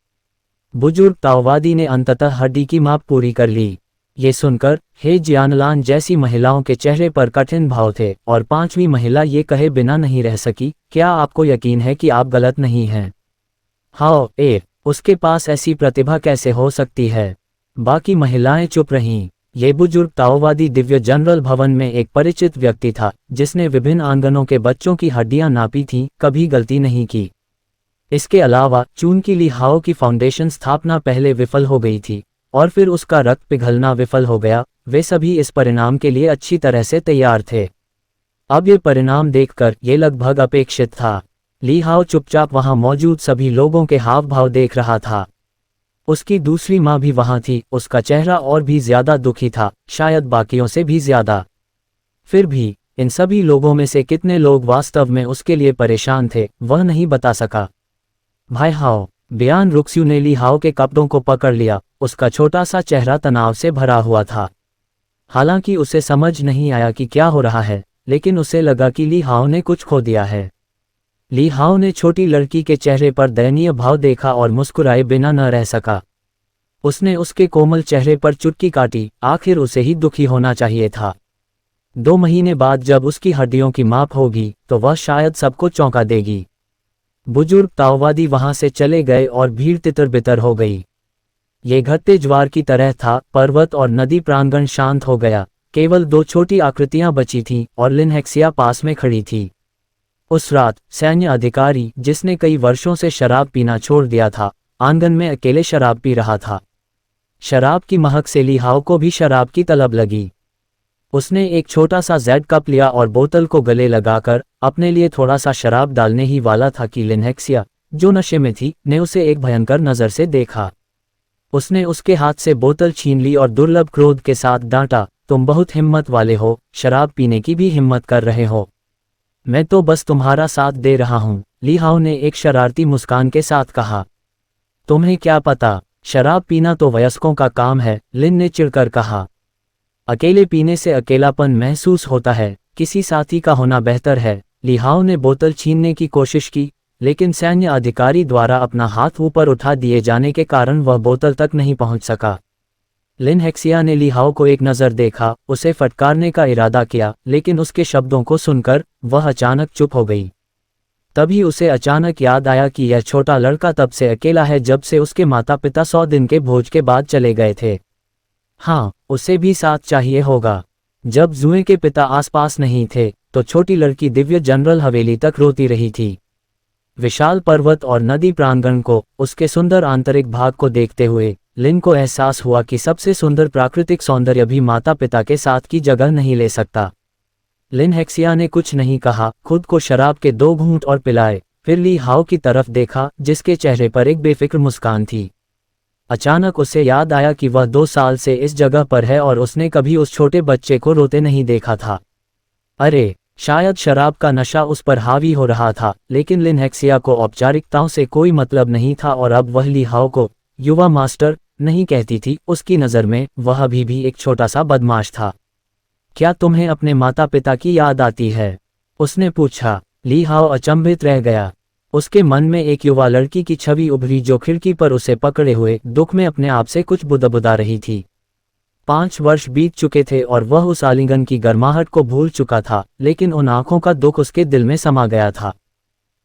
A: बुजुर्ग ताओवादी ने अंततः हड्डी की माप पूरी कर ली। ये सुनकर हे जियानलान जैसी महिलाओं के चेहरे पर कठिन भाव थे और 5वीं महिला ये कहे बिना नहीं रह सकी, क्या आपको यकीन है कि आप गलत नहीं हैं? हाओ उसके पास ऐसी प्रतिभा कैसे हो सकती है? बाकी महिलाएं चुप रहीं। ये बुजुर्ग ताओवादी दिव्य जनरल भवन में एक परिचित व्यक्ति था, जिसने विभिन्न आंगनों के बच्चों की हड्डियां नापी थीं, कभी गलती नहीं की। इसके अलावा चूंकि ली हाओ की फाउंडेशन स्थापना पहले विफल हो गई थी और फिर उसका रक्त पिघलना विफल हो गया, वे सभी इस परिणाम के लिए अच्छी तरह से तैयार थे। अब ये परिणाम देखकर ये लगभग अपेक्षित था। ली हाओ चुपचाप वहां मौजूद सभी लोगों के हाव भाव देख रहा था। उसकी दूसरी माँ भी वहां थी, उसका चेहरा और भी ज्यादा दुखी था, शायद बाकियों से भी ज्यादा। फिर भी इन सभी लोगों में से कितने लोग वास्तव में उसके लिए परेशान थे, वह नहीं बता सका। भाई हाओ, बयान रुक्स्यू ने ली हाओ के कपड़ों को पकड़ लिया। उसका छोटा सा चेहरा तनाव से भरा हुआ था। हालांकि उसे समझ नहीं आया कि क्या हो रहा है, लेकिन उसे लगा कि ली हाओ ने कुछ खो दिया है। ली हाओ ने छोटी लड़की के चेहरे पर दयनीय भाव देखा और मुस्कुराए बिना न रह सका। उसने उसके कोमल चेहरे पर चुटकी काटी, आखिर उसे ही दुखी होना चाहिए था। 2 महीने बाद जब उसकी हड्डियों की माप होगी तो वह शायद सबको चौंका देगी। बुजुर्ग ताओवादी वहां से चले गए और भीड़ तितर बितर हो गई। ये घटते ज्वार की तरह था। पर्वत और नदी प्रांगण शांत हो गया। केवल 2 छोटी आकृतियां बची थीं और लिनहेक्सिया पास में खड़ी थी। उस रात सैन्य अधिकारी, जिसने कई वर्षों से शराब पीना छोड़ दिया था, आंगन में अकेले शराब पी रहा था। शराब की महक से ली हाओ को भी शराब की तलब लगी। उसने एक छोटा सा जेड कप लिया और बोतल को गले लगाकर अपने लिए थोड़ा सा शराब डालने ही वाला था कि लिनहेक्सिया, जो नशे में थी, ने उसे एक भयंकर नज़र से देखा। उसने उसके हाथ से बोतल छीन ली और दुर्लभ क्रोध के साथ डांटा, तुम बहुत हिम्मत वाले हो, शराब पीने की भी हिम्मत कर रहे हो। मैं तो बस तुम्हारा साथ दे रहा हूँ, ली हाओ ने एक शरारती मुस्कान के साथ कहा। तुम्हें क्या पता, शराब पीना तो वयस्कों का काम है, लिन ने चिढ़कर कहा। अकेले पीने से अकेलापन महसूस होता है, किसी साथी का होना बेहतर है। ली हाओ ने बोतल छीनने की कोशिश की, लेकिन सैन्य अधिकारी द्वारा अपना हाथ ऊपर उठा दिए जाने के कारण वह बोतल तक नहीं पहुंच सका। लिनहेक्सिया ने ली हाओ को एक नज़र देखा, उसे फटकारने का इरादा किया, लेकिन उसके शब्दों को सुनकर वह अचानक चुप हो गई। तभी उसे अचानक याद आया कि यह छोटा लड़का तब से अकेला है जब से उसके माता पिता 100 दिन के भोज के बाद चले गए थे। हाँ, उसे भी साथ चाहिए होगा। जब जुए के पिता आसपास नहीं थे तो छोटी लड़की दिव्य जनरल हवेली तक रोती रही थी। विशाल पर्वत और नदी प्रांगण को, उसके सुंदर आंतरिक भाग को देखते हुए लिन को एहसास हुआ कि सबसे सुंदर प्राकृतिक सौंदर्य भी माता पिता के साथ की जगह नहीं ले सकता। लिनहेक्सिया ने कुछ नहीं कहा, खुद को शराब के 2 घूंट और पिलाए, फिर ली हाओ की तरफ देखा, जिसके चेहरे पर एक बेफिक्र मुस्कान थी। अचानक उसे याद आया कि वह 2 साल से इस जगह पर है और उसने कभी उस छोटे बच्चे को रोते नहीं देखा था। अरे, शायद शराब का नशा उस पर हावी हो रहा था, लेकिन लिनहेक्सिया को औपचारिकताओं से कोई मतलब नहीं था और अब वह ली हाओ को युवा मास्टर नहीं कहती थी। उसकी नज़र में वह अभी भी एक छोटा सा बदमाश था। क्या तुम्हें अपने माता पिता की याद आती है? उसने पूछा। ली हाओ अचंभित रह गया। उसके मन में एक युवा लड़की की छवि उभरी जो खिड़की पर उसे पकड़े हुए दुख में अपने आप से कुछ बुदबुदा रही थी। 5 वर्ष बीत चुके थे और वह उस आलिंगन की गर्माहट को भूल चुका था, लेकिन उन आंखों का दुख उसके दिल में समा गया था।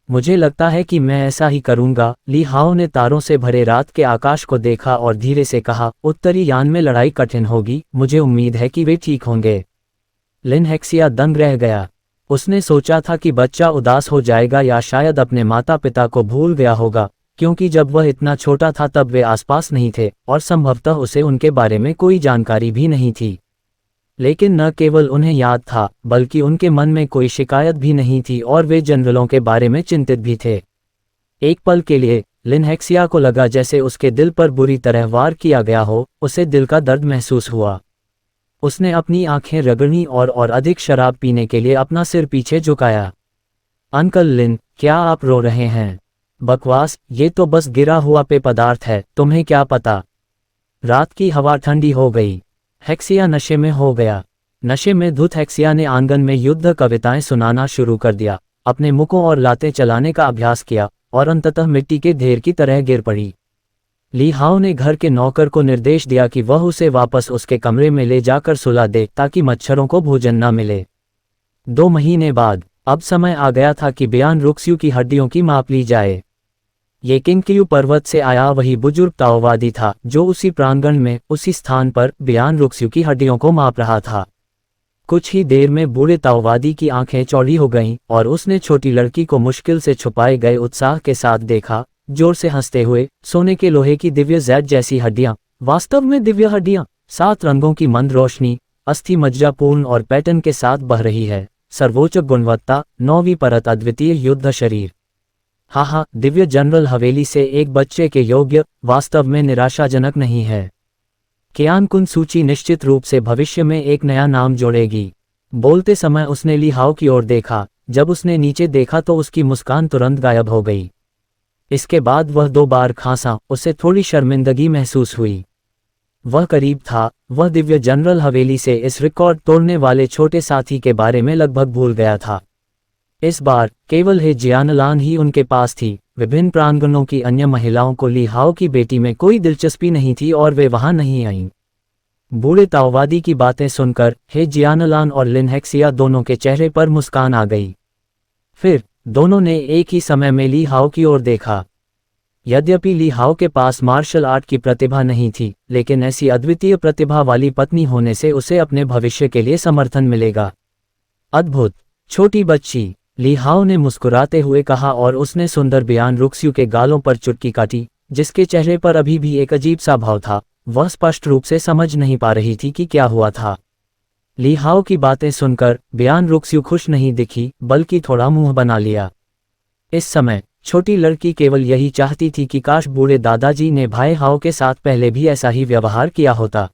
A: मुझे लगता है कि मैं ऐसा ही करूंगा। ली हाओ ने तारों से भरे रात के आकाश को देखा और धीरे से कहा, उत्तरी यान में लड़ाई कठिन होगी, मुझे उम्मीद है कि वे ठीक होंगे। लिन हेक्सिया दंग रह गया। उसने सोचा था कि बच्चा उदास हो जाएगा या शायद अपने माता पिता को भूल गया होगा, क्योंकि जब वह इतना छोटा था तब वे आसपास नहीं थे और संभवतः उसे उनके बारे में कोई जानकारी भी नहीं थी। लेकिन न केवल उन्हें याद था, बल्कि उनके मन में कोई शिकायत भी नहीं थी और वे जनरलों के बारे में चिंतित भी थे। एक पल के लिए लिन हेक्सिया को लगा जैसे उसके दिल पर बुरी तरह वार किया गया हो। उसे दिल का दर्द महसूस हुआ। उसने अपनी आंखें रगड़ीं और अधिक शराब पीने के लिए अपना सिर पीछे झुकाया। अंकल लिन, क्या आप रो रहे हैं? बकवास, ये तो बस गिरा हुआ पेय पदार्थ है, तुम्हें क्या पता। रात की हवा ठंडी हो गई। हेक्सिया नशे में हो गया। नशे में धुत हेक्सिया ने आंगन में युद्ध कविताएं सुनाना शुरू कर दिया, अपने मुकों और लाते चलाने का अभ्यास किया और अंततः मिट्टी के ढेर की तरह गिर पड़ी। ली हाओ ने घर के नौकर को निर्देश दिया कि वह उसे वापस उसके कमरे में ले जाकर सुला दे ताकि मच्छरों को भोजन न मिले। 2 महीने बाद अब समय आ गया था कि बियान रुक्स्यू की हड्डियों की माप ली जाए। ये किंगक्यू पर्वत से आया वही बुजुर्ग ताओवादी था जो उसी प्रांगण में उसी स्थान पर बियान रुक्स्यू की हड्डियों को माप रहा था। कुछ ही देर में बूढ़े ताओवादी की आंखें चौड़ी हो गईं और उसने छोटी लड़की को मुश्किल से छुपाए गए उत्साह के साथ देखा, जोर से हंसते हुए। सोने के लोहे की दिव्य जैद जैसी हड्डियां, वास्तव में दिव्य हड्डियां, 7 रंगों की मंद रोशनी, अस्थि मज्जापूर्ण और पैटर्न के साथ बह रही है। सर्वोच्च गुणवत्ता, 9वीं परत, अद्वितीय युद्ध शरीर। हाँ, दिव्य जनरल हवेली से एक बच्चे के योग्य, वास्तव में निराशाजनक नहीं है। कियान कुन सूची निश्चित रूप से भविष्य में एक नया नाम जोड़ेगी। बोलते समय उसने ली हाओ की ओर देखा। जब उसने नीचे देखा तो उसकी मुस्कान तुरंत गायब हो गई। इसके बाद वह 2 बार खांसा। उसे थोड़ी शर्मिंदगी महसूस हुई। वह करीब था। वह दिव्य जनरल हवेली से इस रिकॉर्ड तोड़ने वाले छोटे साथी के बारे में लगभग भूल गया था। इस बार केवल हे जियानलान ही उनके पास थी। विभिन्न प्रांगणों की अन्य महिलाओं को ली हाओ की बेटी में कोई दिलचस्पी नहीं थी और वे वहां नहीं आईं। बूढ़े ताओवादी की बातें सुनकर हे जियानलान और लिन हेक्सिया दोनों के चेहरे पर मुस्कान आ गई। फिर दोनों ने एक ही समय में ली हाओ की ओर देखा। यद्यपि ली हाओ के पास मार्शल आर्ट की प्रतिभा नहीं थी, लेकिन ऐसी अद्वितीय प्रतिभा वाली पत्नी होने से उसे अपने भविष्य के लिए समर्थन मिलेगा। अद्भुत छोटी बच्ची, ली हाओ ने मुस्कुराते हुए कहा और उसने सुंदर बियान रुक्स्यू के गालों पर चुटकी काटी, जिसके चेहरे पर अभी भी एक अजीब सा भाव था। वह स्पष्ट रूप से समझ नहीं पा रही थी कि क्या हुआ था। ली हाओ की बातें सुनकर बियान रुक्स्यू खुश नहीं दिखी, बल्कि थोड़ा मुंह बना लिया। इस समय छोटी लड़की केवल यही चाहती थी कि काश बूढ़े दादाजी ने भाई हाओ के साथ पहले भी ऐसा ही व्यवहार किया होता।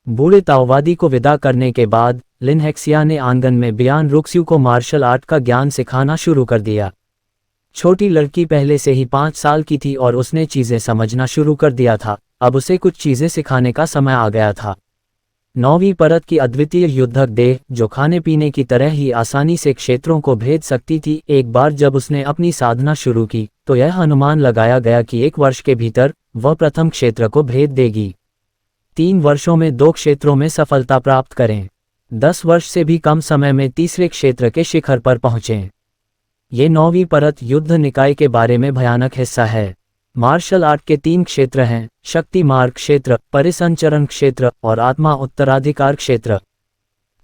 A: बूढ़े ताओवादी को विदा करने के बाद लिन हेक्सिया ने आंगन में बियान रुक्स्यू को मार्शल आर्ट का ज्ञान सिखाना शुरू कर दिया। छोटी लड़की पहले से ही 5 साल की थी और उसने चीजें समझना शुरू कर दिया था। अब उसे कुछ चीजें सिखाने का समय आ गया था। 9वीं परत की अद्वितीय युद्धक देह, जो खाने पीने की तरह ही आसानी से क्षेत्रों को भेद सकती थी। एक बार जब उसने अपनी साधना शुरू की तो यह अनुमान लगाया गया कि 1 वर्ष के भीतर वह प्रथम क्षेत्र को भेद देगी। 3 वर्षों में 2 क्षेत्रों में सफलता प्राप्त करें। 10 वर्ष से भी कम समय में तीसरे क्षेत्र के शिखर पर पहुंचें। ये 9वीं परत युद्ध निकाय के बारे में भयानक हिस्सा है। मार्शल आर्ट के 3 क्षेत्र हैं, शक्ति मार्ग क्षेत्र, परिसंचरण क्षेत्र और आत्मा उत्तराधिकार क्षेत्र।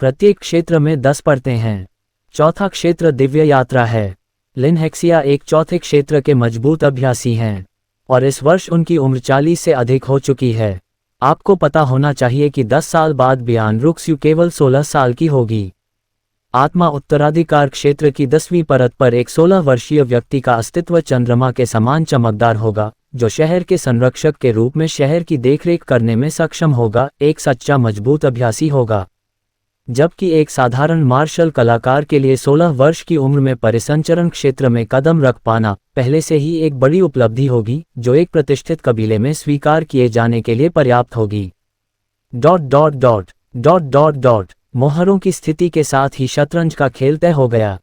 A: प्रत्येक क्षेत्र में 10 परतें हैं। चौथा क्षेत्र दिव्य यात्रा है। लिन हेक्सिया एक चौथे क्षेत्र के मजबूत अभ्यासी हैं और इस वर्ष उनकी उम्र 40 से अधिक हो चुकी है। आपको पता होना चाहिए कि 10 साल बाद बियान रुक्स्यू केवल 16 साल की होगी। आत्मा उत्तराधिकार क्षेत्र की 10वीं परत पर एक 16 वर्षीय व्यक्ति का अस्तित्व चंद्रमा के समान चमकदार होगा, जो शहर के संरक्षक के रूप में शहर की देखरेख करने में सक्षम होगा, एक सच्चा मजबूत अभ्यासी होगा। जबकि एक साधारण मार्शल कलाकार के लिए 16 वर्ष की उम्र में परिसंचरण क्षेत्र में कदम रख पाना पहले से ही एक बड़ी उपलब्धि होगी, जो एक प्रतिष्ठित कबीले में स्वीकार किए जाने के लिए पर्याप्त होगी। ... मोहरों की स्थिति के साथ ही शतरंज का खेल तय हो गया।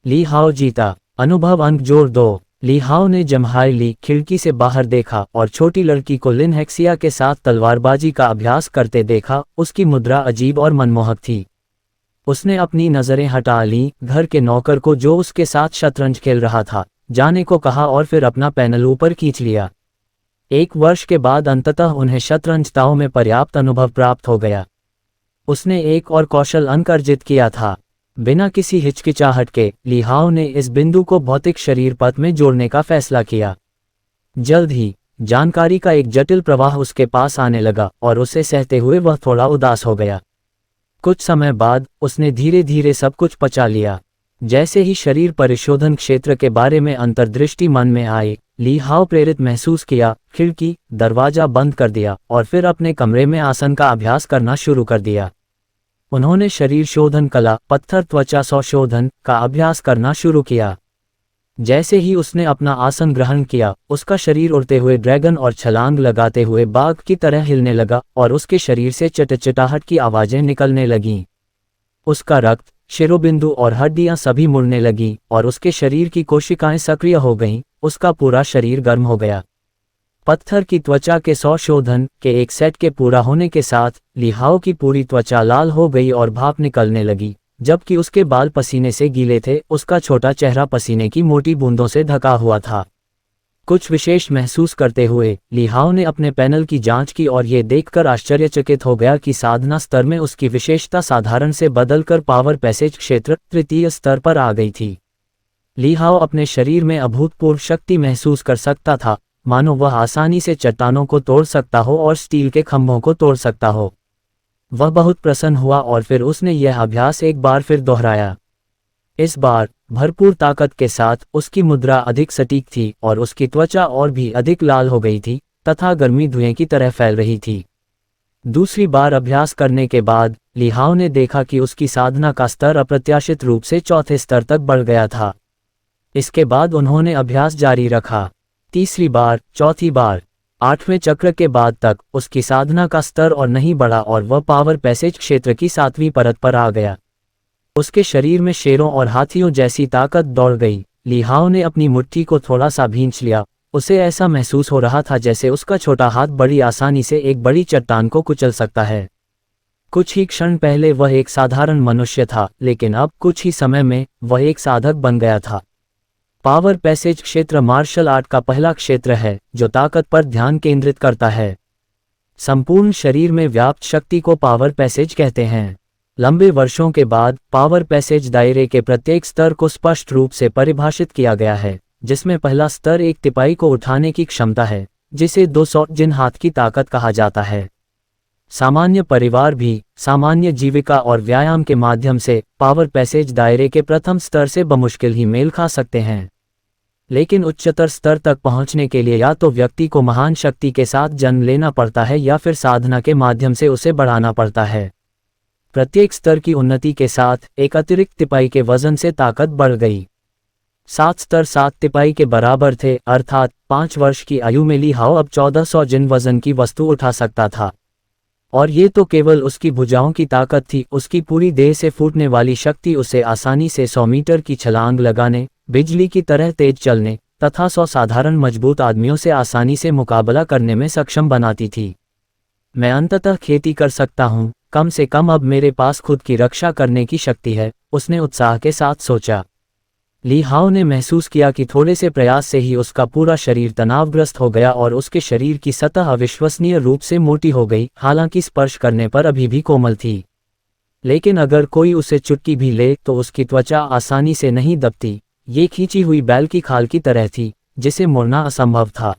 A: ली हाओ जीता। अनुभव अंक जोड़ 2। ली हाओ ने जम्हाई ली खिड़की से बाहर देखा और छोटी लड़की को लिन हेक्सिया के साथ तलवारबाजी का अभ्यास करते देखा। उसकी मुद्रा अजीब और मनमोहक थी। उसने अपनी नज़रें हटा लीं, घर के नौकर को जो उसके साथ शतरंज खेल रहा था जाने को कहा और फिर अपना पैनल ऊपर खींच लिया। 1 वर्ष के बाद अंततः उन्हें शतरंज ताओ में पर्याप्त अनुभव प्राप्त हो गया। उसने एक और कौशल अंक अर्जित किया था। बिना किसी हिचकिचाहट के ली हाओ ने इस बिंदु को भौतिक शरीर पथ में जोड़ने का फैसला किया। जल्द ही जानकारी का एक जटिल प्रवाह उसके पास आने लगा और उसे सहते हुए वह थोड़ा उदास हो गया। कुछ समय बाद उसने धीरे धीरे सब कुछ पचा लिया। जैसे ही शरीर परिशोधन क्षेत्र के बारे में अंतर्दृष्टि मन में आई, ली हाओ प्रेरित महसूस किया, खिड़की दरवाजा बंद कर दिया और फिर अपने कमरे में आसन का अभ्यास करना शुरू कर दिया। उन्होंने शरीर शोधन कला, पत्थर त्वचा संशोधन का अभ्यास करना शुरू किया। जैसे ही उसने अपना आसन ग्रहण किया, उसका शरीर उड़ते हुए ड्रैगन और छलांग लगाते हुए बाघ की तरह हिलने लगा और उसके शरीर से चटचटाहट की आवाजें निकलने लगीं। उसका रक्त, शिरोबिंदु और हड्डियां सभी मुड़ने लगीं और उसके शरीर की कोशिकाएं सक्रिय हो गईं। उसका पूरा शरीर गर्म हो गया। पत्थर की त्वचा के संशोधन के एक सेट के पूरा होने के साथ ली हाओ की पूरी त्वचा लाल हो गई और भाप निकलने लगी। जबकि उसके बाल पसीने से गीले थे, उसका छोटा चेहरा पसीने की मोटी बूंदों से ढका हुआ था। कुछ विशेष महसूस करते हुए ली हाओ ने अपने पैनल की जांच की और ये देखकर आश्चर्यचकित हो गया कि साधना स्तर में उसकी विशेषता साधारण से बदलकर पावर पैसेज क्षेत्र तृतीय स्तर पर आ गई थी। ली हाओ अपने शरीर में अभूतपूर्व शक्ति महसूस कर सकता था, मानो वह आसानी से चट्टानों को तोड़ सकता हो और स्टील के खंभों को तोड़ सकता हो। वह बहुत प्रसन्न हुआ और फिर उसने यह अभ्यास एक बार फिर दोहराया। इस बार भरपूर ताकत के साथ उसकी मुद्रा अधिक सटीक थी और उसकी त्वचा और भी अधिक लाल हो गई थी तथा गर्मी धुएं की तरह फैल रही थी। दूसरी बार अभ्यास करने के बाद ली हाओ ने देखा कि उसकी साधना का स्तर अप्रत्याशित रूप से चौथे स्तर तक बढ़ गया था। इसके बाद उन्होंने अभ्यास जारी रखा। तीसरी बार, चौथी बार, 8वें चक्र के बाद तक उसकी साधना का स्तर और नहीं बढ़ा और वह पावर पैसेज क्षेत्र की 7वीं परत पर आ गया। उसके शरीर में शेरों और हाथियों जैसी ताकत दौड़ गई। ली हाओ ने अपनी मुट्ठी को थोड़ा सा भींच लिया। उसे ऐसा महसूस हो रहा था जैसे उसका छोटा हाथ बड़ी आसानी से एक बड़ी चट्टान को कुचल सकता है। कुछ ही क्षण पहले वह एक साधारण मनुष्य था, लेकिन अब कुछ ही समय में वह एक साधक बन गया था। पावर पैसेज क्षेत्र मार्शल आर्ट का पहला क्षेत्र है जो ताकत पर ध्यान केंद्रित करता है। संपूर्ण शरीर में व्याप्त शक्ति को पावर पैसेज कहते हैं। लंबे वर्षों के बाद पावर पैसेज दायरे के प्रत्येक स्तर को स्पष्ट रूप से परिभाषित किया गया है, जिसमें पहला स्तर एक तिपाई को उठाने की क्षमता है, जिसे 200 जिन हाथ की ताकत कहा जाता है। सामान्य परिवार भी सामान्य जीविका और व्यायाम के माध्यम से पावर पैसेज दायरे के प्रथम स्तर से बमुश्किल ही मेल खा सकते हैं। लेकिन उच्चतर स्तर तक पहुंचने के लिए या तो व्यक्ति को महान शक्ति के साथ जन्म लेना पड़ता है या फिर साधना के माध्यम से उसे बढ़ाना पड़ता है। प्रत्येक स्तर की उन्नति के साथ एक अतिरिक्त तिपाई के वजन से ताकत बढ़ गई। 7 स्तर 7 तिपाई के बराबर थे, अर्थात 5 वर्ष की आयु में ली हाओ अब 1400 जिन वजन की वस्तु उठा सकता था। और ये तो केवल उसकी भुजाओं की ताकत थी। उसकी पूरी देह से फूटने वाली शक्ति उसे आसानी से 100 मीटर की छलांग लगाने, बिजली की तरह तेज चलने तथा 100 साधारण मजबूत आदमियों से आसानी से मुकाबला करने में सक्षम बनाती थी। मैं अंततः खेती कर सकता हूँ, कम से कम अब मेरे पास खुद की रक्षा करने की शक्ति है, उसने उत्साह के साथ सोचा। ली हाओ ने महसूस किया कि थोड़े से प्रयास से ही उसका पूरा शरीर तनावग्रस्त हो गया और उसके शरीर की सतह अविश्वसनीय रूप से मोटी हो गई, हालांकि स्पर्श करने पर अभी भी कोमल थी। लेकिन अगर कोई उसे चुटकी भी ले तो उसकी त्वचा आसानी से नहीं दबती। ये खींची हुई बैल की खाल की तरह थी, जिसे मोड़ना असंभव था।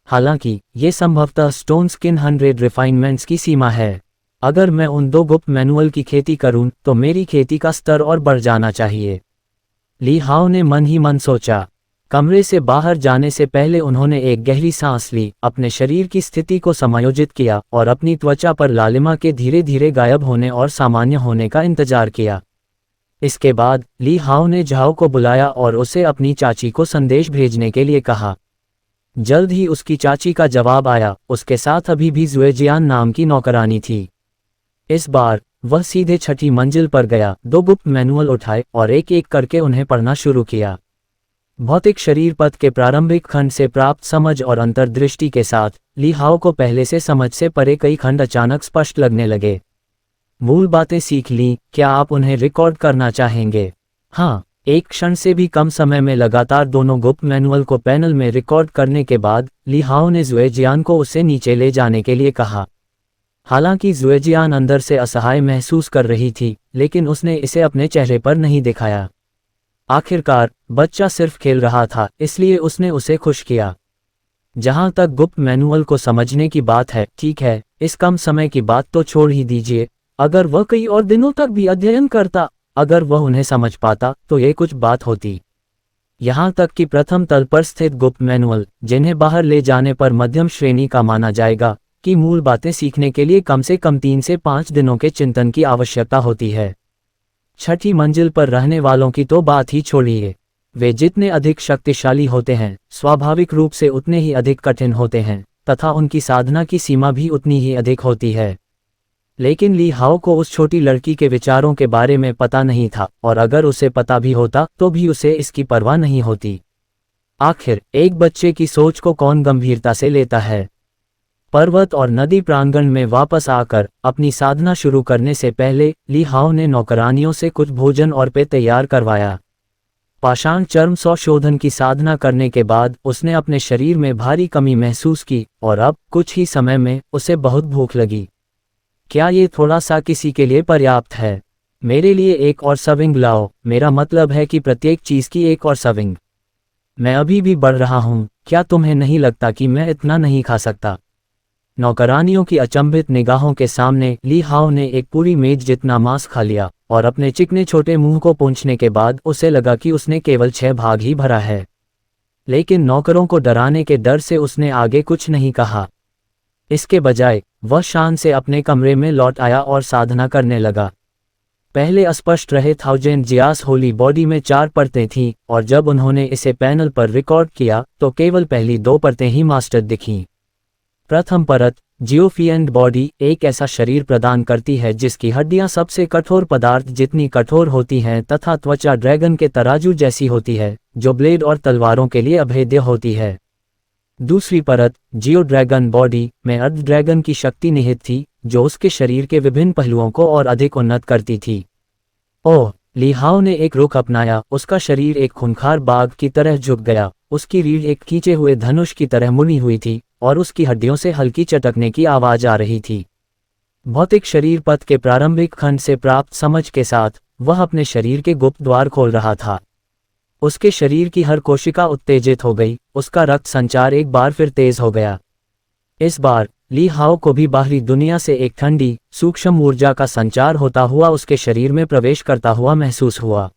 A: हालांकि ये संभवतः स्टोन स्किन 100 रिफाइनमेंट्स की सीमा है। अगर मैं उन 2 गुप्त मैनुअल की खेती करूं तो मेरी खेती का स्तर और बढ़ जाना चाहिए। ली हाओ ने मन ही मन सोचा। कमरे से बाहर जाने से पहले उन्होंने एक गहरी सांस ली, अपने शरीर की स्थिति को समायोजित किया और अपनी त्वचा पर लालिमा के धीरे धीरे गायब होने और सामान्य होने का इंतजार किया। इसके बाद ली हाओ ने झाओ को बुलाया और उसे अपनी चाची को संदेश भेजने के लिए कहा। जल्द ही उसकी चाची का जवाब आया। उसके साथ अभी भी ज़ुएजियान नाम की नौकरानी थी। इस बार वह सीधे 6ठी मंजिल पर गया, 2 गुप्त मैनुअल उठाए और एक एक करके उन्हें पढ़ना शुरू किया। भौतिक शरीर पथ के प्रारंभिक खंड से प्राप्त समझ और अंतर्दृष्टि के साथ ली हाओ को पहले से समझ से परे कई खंड अचानक स्पष्ट लगने लगे। मूल बातें सीख ली, क्या आप उन्हें रिकॉर्ड करना चाहेंगे? हाँ। एक क्षण से भी कम समय में लगातार दोनों गुप्त मैनुअल को पैनल में रिकॉर्ड करने के बाद ली हाओ ने ज़ुएजियान को उसे नीचे ले जाने के लिए कहा। हालांकि ज़ुएजियान अंदर से असहाय महसूस कर रही थी, लेकिन उसने इसे अपने चेहरे पर नहीं दिखाया। आखिरकार बच्चा सिर्फ खेल रहा था, इसलिए उसने उसे खुश किया। जहां तक गुप्त मैनुअल को समझने की बात है, ठीक है, इस कम समय की बात तो छोड़ ही दीजिए। अगर वह कई और दिनों तक भी अध्ययन करता, अगर वह उन्हें समझ पाता, तो ये कुछ बात होती। यहाँ तक कि प्रथम तल पर स्थित गुप्त मैनुअल, जिन्हें बाहर ले जाने पर मध्यम श्रेणी का माना जाएगा, कि मूल बातें सीखने के लिए कम से कम 3 से 5 दिनों के चिंतन की आवश्यकता होती है। छठी मंजिल पर रहने वालों की तो बात ही छोड़िए। वे जितने अधिक शक्तिशाली होते हैं, स्वाभाविक रूप से उतने ही अधिक कठिन होते हैं, तथा उनकी साधना की सीमा भी उतनी ही अधिक होती है। लेकिन ली हाओ को उस छोटी लड़की के विचारों के बारे में पता नहीं था, और अगर उसे पता भी होता तो भी उसे इसकी परवाह नहीं होती। आखिर एक बच्चे की सोच को कौन गंभीरता से लेता है? पर्वत और नदी प्रांगण में वापस आकर अपनी साधना शुरू करने से पहले ली हाओ ने नौकरानियों से कुछ भोजन और पेय तैयार करवाया। पाषाण चर्म संशोधन की साधना करने के बाद उसने अपने शरीर में भारी कमी महसूस की, और अब कुछ ही समय में उसे बहुत भूख लगी। क्या ये थोड़ा सा किसी के लिए पर्याप्त है? मेरे लिए एक और सर्विंग लाओ। मेरा मतलब है कि प्रत्येक चीज की एक और सर्विंग। मैं अभी भी बढ़ रहा हूँ, क्या तुम्हें नहीं लगता कि मैं इतना नहीं खा सकता? नौकरानियों की अचंभित निगाहों के सामने ली हाओ ने एक पूरी मेज जितना मांस खा लिया, और अपने चिकने छोटे मुंह को पोंछने के बाद उसे लगा कि उसने केवल 6 भाग ही भरा है। लेकिन नौकरों को डराने के डर से उसने आगे कुछ नहीं कहा। इसके बजाय वह शान से अपने कमरे में लौट आया और साधना करने लगा। पहले अस्पष्ट रहे थाउजेंड जियास होली बॉडी में 4 परतें थीं, और जब उन्होंने इसे पैनल पर रिकॉर्ड किया तो केवल पहली 2 परतें ही मास्टर दिखीं। प्रथम परत जियोफिएंड बॉडी एक ऐसा शरीर प्रदान करती है जिसकी हड्डियां सबसे कठोर पदार्थ जितनी कठोर होती हैं तथा त्वचा ड्रैगन के तराजू जैसी होती है, जो ब्लेड और तलवारों के लिए अभेद्य होती है। दूसरी परत जियो ड्रैगन बॉडी में अर्ध ड्रैगन की शक्ति निहित थी, जो उसके शरीर के विभिन्न पहलुओं को और अधिक उन्नत करती थी। ओह! ली हाओ ने एक रुख अपनाया। उसका शरीर एक खूंखार बाघ की तरह झुक गया, उसकी रीढ़ एक खींचे हुए धनुष की तरह मुड़ी हुई थी, और उसकी हड्डियों से हल्की चटकने की आवाज आ रही थी। भौतिक शरीर पथ के प्रारंभिक खंड से प्राप्त समझ के साथ वह अपने शरीर के गुप्त द्वार खोल रहा था। उसके शरीर की हर कोशिका उत्तेजित हो गई, उसका रक्त संचार एक बार फिर तेज हो गया। इस बार ली हाओ को भी बाहरी दुनिया से एक ठंडी, सूक्ष्म ऊर्जा का संचार होता हुआ उसके शरीर में प्रवेश करता हुआ महसूस हुआ।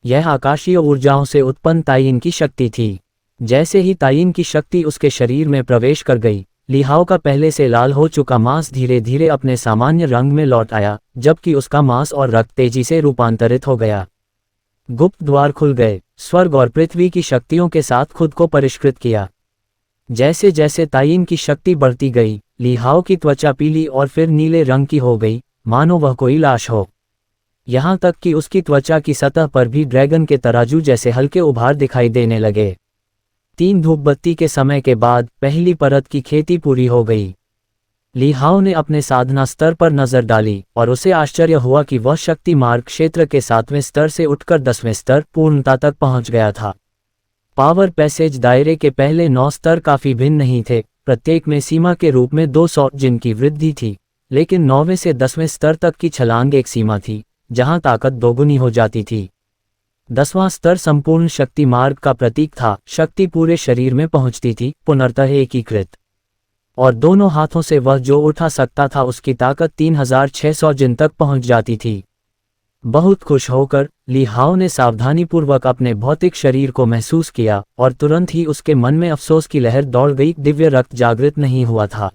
A: यह आकाशीय ऊर्जाओं से उत्पन्न तायीन की शक्ति थी। जैसे ही तायीन की शक्ति उसके शरीर में प्रवेश कर गई, ली हाओ का पहले से लाल हो चुका मांस धीरे धीरे अपने सामान्य रंग में लौट आया, जबकि उसका मांस और रक्त तेजी से रूपांतरित हो गया। गुप्त द्वार खुल गए। स्वर्ग और पृथ्वी की शक्तियों के साथ खुद को परिष्कृत किया। जैसे जैसे तायीन की शक्ति बढ़ती गई, ली हाओ की त्वचा पीली और फिर नीले रंग की हो गई, मानो वह कोई लाश हो। यहाँ तक कि उसकी त्वचा की सतह पर भी ड्रैगन के तराजू जैसे हल्के उभार दिखाई देने लगे। 3 धूप बत्ती के समय के बाद पहली परत की खेती पूरी हो गई। ली हाओ ने अपने साधना स्तर पर नजर डाली, और उसे आश्चर्य हुआ कि वह शक्ति मार्ग क्षेत्र के 7वें स्तर से उठकर 10वें स्तर पूर्णता तक पहुंच गया था। पावर पैसेज दायरे के पहले 9 स्तर काफी भिन्न नहीं थे, प्रत्येक में सीमा के रूप में 200 जिन की वृद्धि थी, लेकिन 9वें से 10वें स्तर तक की छलांग एक सीमा थी, जहां ताकत दोगुनी हो जाती थी। 10वां स्तर संपूर्ण शक्ति मार्ग का प्रतीक था। शक्ति पूरे शरीर में पहुंचती थी, पुनर्तः एकीकृत, और दोनों हाथों से वह जो उठा सकता था उसकी ताकत 3600 जिन तक पहुंच जाती थी। बहुत खुश होकर ली हाओ ने सावधानीपूर्वक अपने भौतिक शरीर को महसूस किया, और तुरंत ही उसके मन में अफसोस की लहर दौड़ गई। दिव्य रक्त जागृत नहीं हुआ था।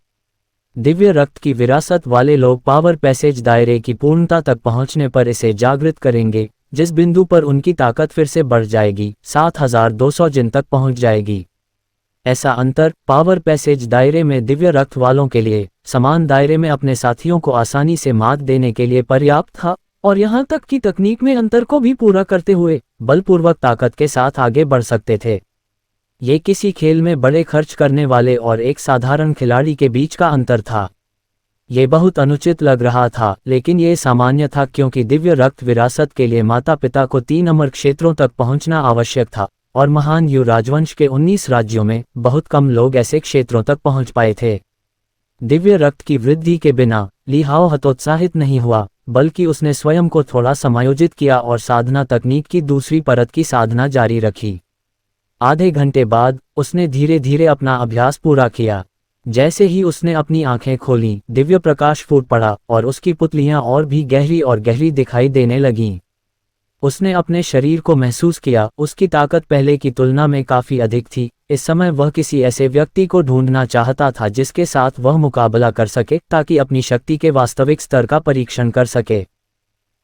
A: दिव्य रक्त की विरासत वाले लोग पावर पैसेज दायरे की पूर्णता तक पहुंचने पर इसे जागृत करेंगे, जिस बिंदु पर उनकी ताकत फिर से बढ़ जाएगी, 7200 जिन तक पहुंच जाएगी। ऐसा अंतर पावर पैसेज दायरे में दिव्य रक्त वालों के लिए समान दायरे में अपने साथियों को आसानी से मात देने के लिए पर्याप्त था, और यहाँ तक कि तकनीक में अंतर को भी पूरा करते हुए बलपूर्वक ताकत के साथ आगे बढ़ सकते थे। ये किसी खेल में बड़े खर्च करने वाले और एक साधारण खिलाड़ी के बीच का अंतर था। ये बहुत अनुचित लग रहा था, लेकिन ये सामान्य था क्योंकि दिव्य रक्त विरासत के लिए माता पिता को 3 अमर क्षेत्रों तक पहुंचना आवश्यक था, और महान यू राजवंश के 19 राज्यों में बहुत कम लोग ऐसे क्षेत्रों तक पहुंच पाए थे। दिव्य रक्त की वृद्धि के बिना ली हाओ हतोत्साहित नहीं हुआ, बल्कि उसने स्वयं को थोड़ा समायोजित किया और साधना तकनीक की दूसरी परत की साधना जारी रखी। आधे घंटे बाद उसने धीरे धीरे अपना अभ्यास पूरा किया। जैसे ही उसने अपनी आंखें खोलीं, दिव्य प्रकाश फूट पड़ा और उसकी पुतलियां और भी गहरी दिखाई देने लगीं। उसने अपने शरीर को महसूस किया, उसकी ताकत पहले की तुलना में काफ़ी अधिक थी। इस समय वह किसी ऐसे व्यक्ति को ढूंढना चाहता था जिसके साथ वह मुकाबला कर सके, ताकि अपनी शक्ति के वास्तविक स्तर का परीक्षण कर सके।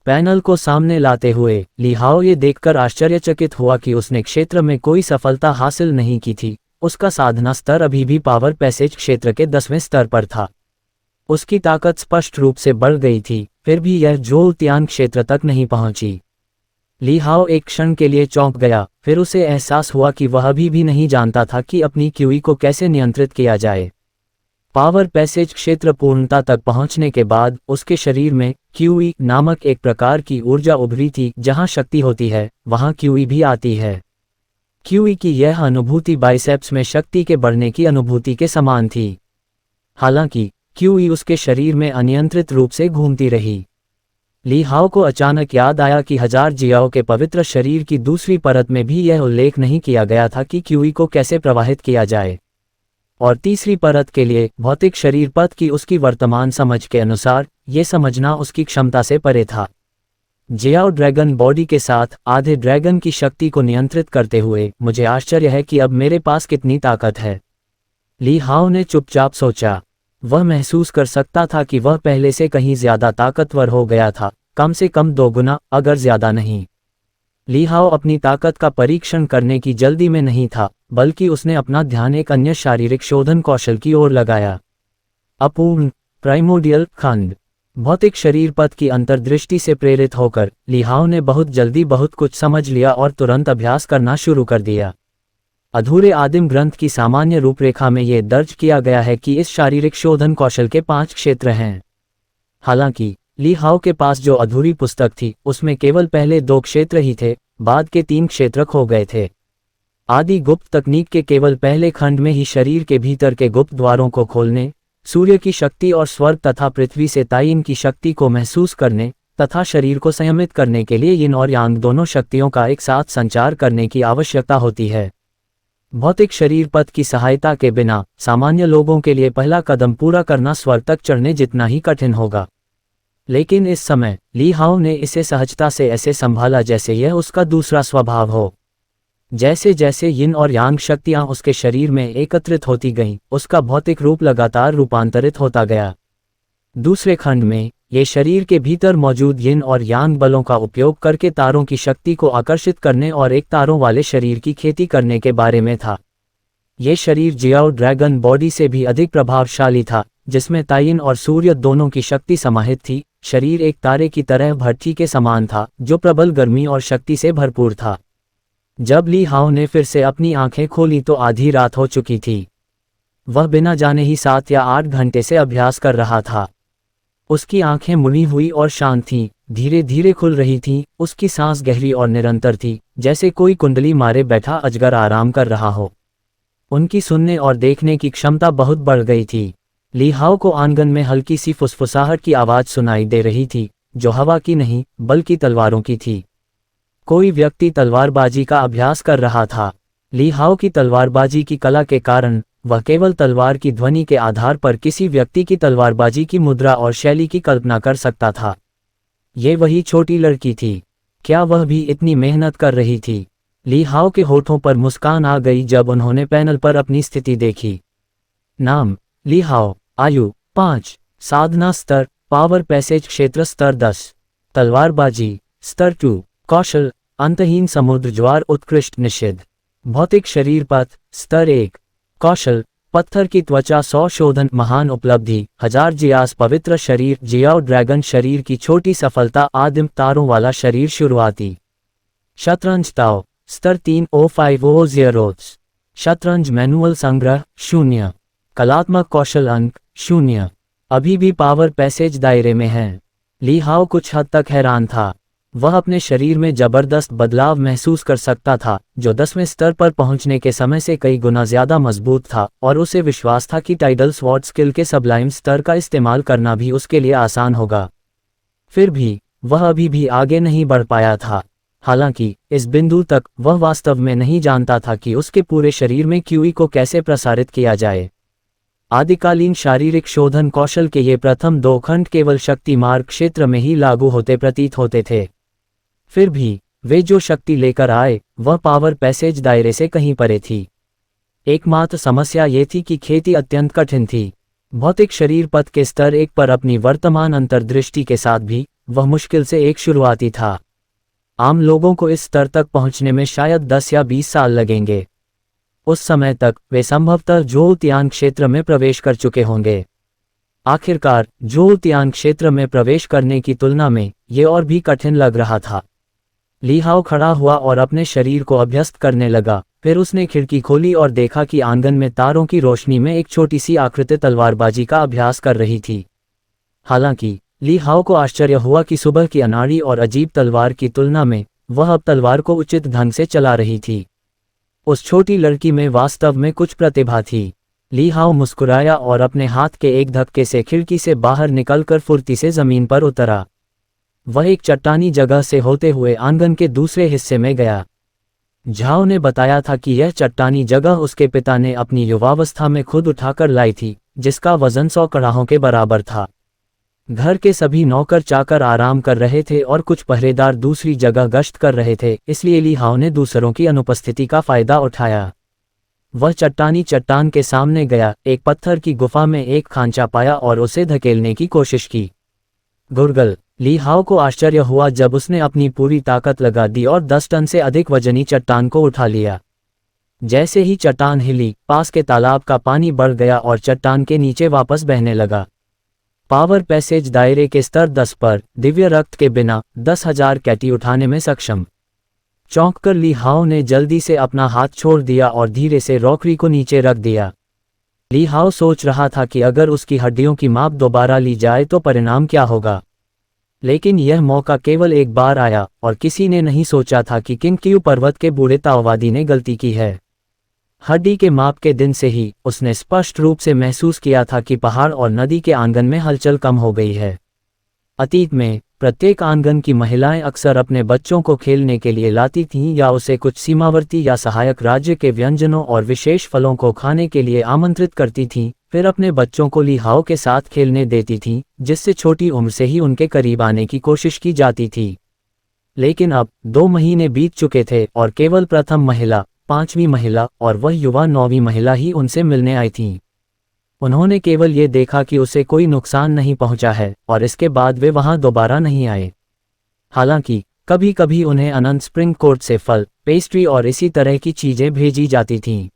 A: पैनल को सामने लाते हुए ली हाओ ये देखकर आश्चर्यचकित हुआ कि उसने क्षेत्र में कोई सफलता हासिल नहीं की थी। उसका साधना स्तर अभी भी पावर पैसेज क्षेत्र के 10वें स्तर पर था। उसकी ताकत स्पष्ट रूप से बढ़ गई थी, फिर भी यह जोतियान क्षेत्र तक नहीं पहुंची। ली हाओ एक क्षण के लिए चौंक गया, फिर उसे एहसास हुआ कि वह अभी भी नहीं जानता था कि अपनी क्यूई को कैसे नियंत्रित किया जाए। पावर पैसेज क्षेत्र पूर्णता तक पहुंचने के बाद उसके शरीर में क्यूई नामक एक प्रकार की ऊर्जा उभरी थी। जहां शक्ति होती है वहां क्यूई भी आती है। क्यूई की यह अनुभूति बाइसेप्स में शक्ति के बढ़ने की अनुभूति के समान थी। हालांकि क्यूई उसके शरीर में अनियंत्रित रूप से घूमती रही। ली हाओ को अचानक याद आया कि 1000 जियाओ के पवित्र शरीर की दूसरी परत में भी यह उल्लेख नहीं किया गया था कि क्यूई को कैसे प्रवाहित किया जाए, और तीसरी परत के लिए भौतिक शरीर पथ की उसकी वर्तमान समझ के अनुसार ये समझना उसकी क्षमता से परे था। जियाओ ड्रैगन बॉडी के साथ आधे ड्रैगन की शक्ति को नियंत्रित करते हुए, मुझे आश्चर्य है कि अब मेरे पास कितनी ताकत है, ली हाओ ने चुपचाप सोचा। वह महसूस कर सकता था कि वह पहले से कहीं ज्यादा ताकतवर हो गया था, कम से कम 2 गुना, अगर ज्यादा नहीं। ली हाओ अपनी ताकत का परीक्षण करने की जल्दी में नहीं था, बल्कि उसने अपना ध्यान एक अन्य शारीरिक शोधन कौशल की ओर लगाया। अपूर्ण प्राइमोडियल खंड। भौतिक शरीर पथ की अंतर्दृष्टि से प्रेरित होकर ली हाओ ने बहुत जल्दी बहुत कुछ समझ लिया और तुरंत अभ्यास करना शुरू कर दिया। अधूरे आदिम ग्रंथ की सामान्य रूपरेखा में ये दर्ज किया गया है कि इस शारीरिक शोधन कौशल के 5 क्षेत्र हैं। हालांकि ली हाओ के पास जो अधूरी पुस्तक थी उसमें केवल पहले 2 क्षेत्र ही थे, बाद के 3 क्षेत्र खो गए थे। आदि गुप्त तकनीक के केवल पहले खंड में ही शरीर के भीतर के गुप्त द्वारों को खोलने, सूर्य की शक्ति और स्वर्ग तथा पृथ्वी से तायिन की शक्ति को महसूस करने तथा शरीर को संयमित करने के लिए यिन और यांग दोनों शक्तियों का एक साथ संचार करने की आवश्यकता होती है। भौतिक शरीर पथ की सहायता के बिना सामान्य लोगों के लिए पहला कदम पूरा करना स्वर्ग तक चढ़ने जितना ही कठिन होगा। लेकिन इस समय ली हाओ ने इसे सहजता से ऐसे संभाला जैसे यह उसका दूसरा स्वभाव हो। जैसे जैसे यिन और यांग शक्तियां उसके शरीर में एकत्रित होती गईं, उसका भौतिक रूप लगातार रूपांतरित होता गया। दूसरे खंड में ये शरीर के भीतर मौजूद यिन और यांग बलों का उपयोग करके तारों की शक्ति को आकर्षित करने और एक तारों वाले शरीर की खेती करने के बारे में था। ये शरीर जियाओ ड्रैगन बॉडी से भी अधिक प्रभावशाली था, जिसमें तायिन और सूर्य दोनों की शक्ति समाहित थी। शरीर एक तारे की तरह भट्ठी के समान था, जो प्रबल गर्मी और शक्ति से भरपूर था। जब ली हाओ ने फिर से अपनी आंखें खोली तो आधी रात हो चुकी थी। वह बिना जाने ही 7 या 8 घंटे से अभ्यास कर रहा था। उसकी आंखें मुनी हुई और शांत थीं, धीरे धीरे खुल रही थीं। उसकी सांस गहरी और निरंतर थी, जैसे कोई कुंडली मारे बैठा अजगर आराम कर रहा हो। उनकी सुनने और देखने की क्षमता बहुत बढ़ गई थी। ली हाओ को आंगन में हल्की सी फुसफुसाहट की आवाज सुनाई दे रही थी, जो हवा की नहीं बल्कि तलवारों की थी। कोई व्यक्ति तलवारबाजी का अभ्यास कर रहा था। ली हाओ की तलवारबाजी की कला के कारण वह केवल तलवार की ध्वनि के आधार पर किसी व्यक्ति की तलवारबाजी की मुद्रा और शैली की कल्पना कर सकता था। ये वही छोटी लड़की थी। क्या वह भी इतनी मेहनत कर रही थी? ली हाओ के होठों पर मुस्कान आ गई जब उन्होंने पैनल पर अपनी स्थिति देखी। नाम ली हाओ, आयु 5, साधना स्तर पावर पैसेज क्षेत्र स्तर 10, तलवारबाजी स्तर 2, कौशल अंतहीन समुद्र ज्वार उत्कृष्ट निषिद्ध, भौतिक शरीर पथ स्तर 1, कौशल पत्थर की त्वचा 100 शोधन महान उपलब्धि, 1000 जियास पवित्र शरीर जियाओ ड्रैगन शरीर की छोटी सफलता आदिम तारों वाला शरीर शुरुआती शतरंज ताओ स्तर 30500 शतरंज मैनुअल संग्रह 0 कलात्मक कौशल अंक 0 अभी भी पावर पैसेज दायरे में है। ली हाओ कुछ हद तक हैरान था। वह अपने शरीर में जबरदस्त बदलाव महसूस कर सकता था जो 10वें स्तर पर पहुंचने के समय से कई गुना ज्यादा मजबूत था और उसे विश्वास था कि टाइडल स्वॉर्ड स्किल के सबलाइम स्तर का इस्तेमाल करना भी उसके लिए आसान होगा। फिर भी वह अभी भी आगे नहीं बढ़ पाया था। हालांकि इस बिंदु तक वह वास्तव में नहीं जानता था कि उसके पूरे शरीर में क्यूई को कैसे प्रसारित किया जाए। आदिकालीन शारीरिक शोधन कौशल के ये प्रथम 2 खंड केवल शक्ति मार्ग क्षेत्र में ही लागू होते प्रतीत होते थे। फिर भी वे जो शक्ति लेकर आए वह पावर पैसेज दायरे से कहीं परे थी। एकमात्र समस्या ये थी कि खेती अत्यंत कठिन थी। भौतिक शरीर पथ के स्तर 1 पर अपनी वर्तमान अंतर्दृष्टि के साथ भी वह मुश्किल से एक शुरुआती था। आम लोगों को इस स्तर तक पहुंचने में शायद 10 या 20 साल लगेंगे। उस समय तक वे संभवतः जोतियान क्षेत्र में प्रवेश कर चुके होंगे। आखिरकार जोतियान क्षेत्र में प्रवेश करने की तुलना में ये और भी कठिन लग रहा था। ली हाओ खड़ा हुआ और अपने शरीर को अभ्यस्त करने लगा। फिर उसने खिड़की खोली और देखा कि आंगन में तारों की रोशनी में एक छोटी सी आकृति तलवारबाजी का अभ्यास कर रही थी। हालांकि ली हाओ को आश्चर्य हुआ कि सुबह की अनाड़ी और अजीब तलवार की तुलना में वह अब तलवार को उचित ढंग से चला रही थी। उस छोटी लड़की में वास्तव में कुछ प्रतिभा थी। ली हाओ मुस्कुराया और अपने हाथ के एक धक्के से खिड़की से बाहर निकलकर फुर्ती से जमीन पर उतरा। वह एक चट्टानी जगह से होते हुए आंगन के दूसरे हिस्से में गया। झाओ ने बताया था कि यह चट्टानी जगह उसके पिता ने अपनी युवावस्था में खुद उठाकर लाई थी, जिसका वजन 100 कड़ाहों के बराबर था। घर के सभी नौकर चाकर आराम कर रहे थे और कुछ पहरेदार दूसरी जगह गश्त कर रहे थे, इसलिए ली हाओ ने दूसरों की अनुपस्थिति का फायदा उठाया। वह चट्टान के सामने गया, एक पत्थर की गुफा में एक खांचा पाया और उसे धकेलने की कोशिश की। गुरगल। ली हाओ को आश्चर्य हुआ जब उसने अपनी पूरी ताकत लगा दी और 10 टन से अधिक वजनी चट्टान को उठा लिया। जैसे ही चट्टान हिली, पास के तालाब का पानी बढ़ गया और चट्टान के नीचे वापस बहने लगा। पावर पैसेज दायरे के स्तर 10 पर दिव्य रक्त के बिना 10,000 कैटी उठाने में सक्षम। चौंककर ली हाओ ने जल्दी से अपना हाथ छोड़ दिया और धीरे से रॉकरी को नीचे रख दिया। ली हाओ सोच रहा था कि अगर उसकी हड्डियों की माप दोबारा ली जाए तो परिणाम क्या होगा। लेकिन यह मौका केवल एक बार आया और किसी ने नहीं सोचा था कि किंगक्यू पर्वत के बूढ़े ताओवादी ने गलती की है। हड्डी के माप के दिन से ही उसने स्पष्ट रूप से महसूस किया था कि पहाड़ और नदी के आंगन में हलचल कम हो गई है। अतीत में प्रत्येक आंगन की महिलाएं अक्सर अपने बच्चों को खेलने के लिए लाती थीं या उसे कुछ सीमावर्ती या सहायक राज्य के व्यंजनों और विशेष फलों को खाने के लिए आमंत्रित करती थीं, फिर अपने बच्चों को ली हाओ के साथ खेलने देती थीं, जिससे छोटी उम्र से ही उनके करीब आने की कोशिश की जाती थी। लेकिन अब 2 महीने बीत चुके थे और केवल प्रथम महिला, 5वीं महिला और वह युवा 9वीं महिला ही उनसे मिलने आई थीं। उन्होंने केवल ये देखा कि उसे कोई नुकसान नहीं पहुंचा है और इसके बाद वे वहां दोबारा नहीं आए। हालांकि कभी कभी उन्हें अनंत स्प्रिंग कोर्ट से फल, पेस्ट्री और इसी तरह की चीजें भेजी जाती थीं।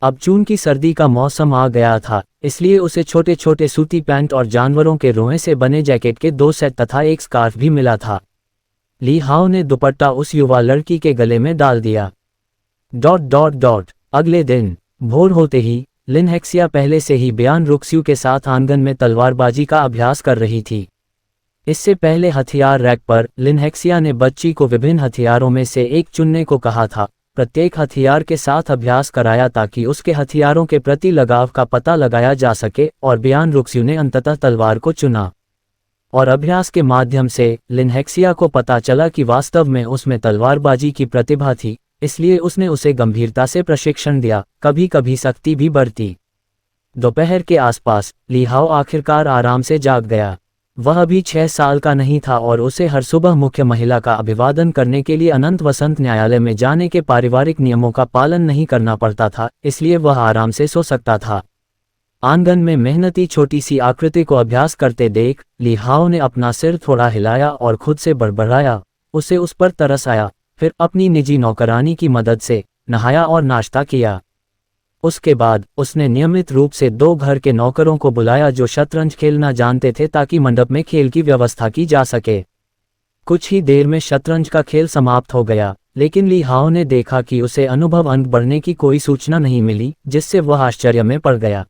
A: अब जून की सर्दी का मौसम आ गया था, इसलिए उसे छोटे छोटे सूती पैंट और जानवरों के रोए से बने जैकेट के 2 सेट तथा एक स्कार्फ भी मिला था। ली हाओ ने दुपट्टा उस युवा लड़की के गले में डाल दिया। ... अगले दिन भोर होते ही लिनहेक्सिया पहले से ही बयान रुक्स्यू के साथ आंगन में तलवारबाजी का अभ्यास कर रही थी। इससे पहले हथियार रैक पर लिनहेक्सिया ने बच्ची को विभिन्न हथियारों में से एक चुनने को कहा था, प्रत्येक हथियार के साथ अभ्यास कराया ताकि उसके हथियारों के प्रति लगाव का पता लगाया जा सके, और बयान रुक्स्यू ने अंततः तलवार को चुना। और अभ्यास के माध्यम से लिनहेक्सिया को पता चला कि वास्तव में उसमें तलवारबाजी की प्रतिभा थी, इसलिए उसने उसे गंभीरता से प्रशिक्षण दिया, कभी कभी सख्ती भी बरती। दोपहर के आसपास ली हाओ आखिरकार आराम से जाग गया। वह अभी 6 साल का नहीं था और उसे हर सुबह मुख्य महिला का अभिवादन करने के लिए अनंत वसंत न्यायालय में जाने के पारिवारिक नियमों का पालन नहीं करना पड़ता था, इसलिए वह आराम से सो सकता था। आंगन में मेहनती छोटी सी आकृति को अभ्यास करते देख ली हाओ ने अपना सिर थोड़ा हिलाया और खुद से बड़बड़ाया, उसे उस पर तरस आया। फिर अपनी निजी नौकरानी की मदद से नहाया और नाश्ता किया। उसके बाद उसने नियमित रूप से 2 घर के नौकरों को बुलाया जो शतरंज खेलना जानते थे ताकि मंडप में खेल की व्यवस्था की जा सके। कुछ ही देर में शतरंज का खेल समाप्त हो गया, लेकिन ली हाओ ने देखा कि उसे अनुभव अंक बढ़ने की कोई सूचना नहीं मिली, जिससे वह आश्चर्य में पड़ गया।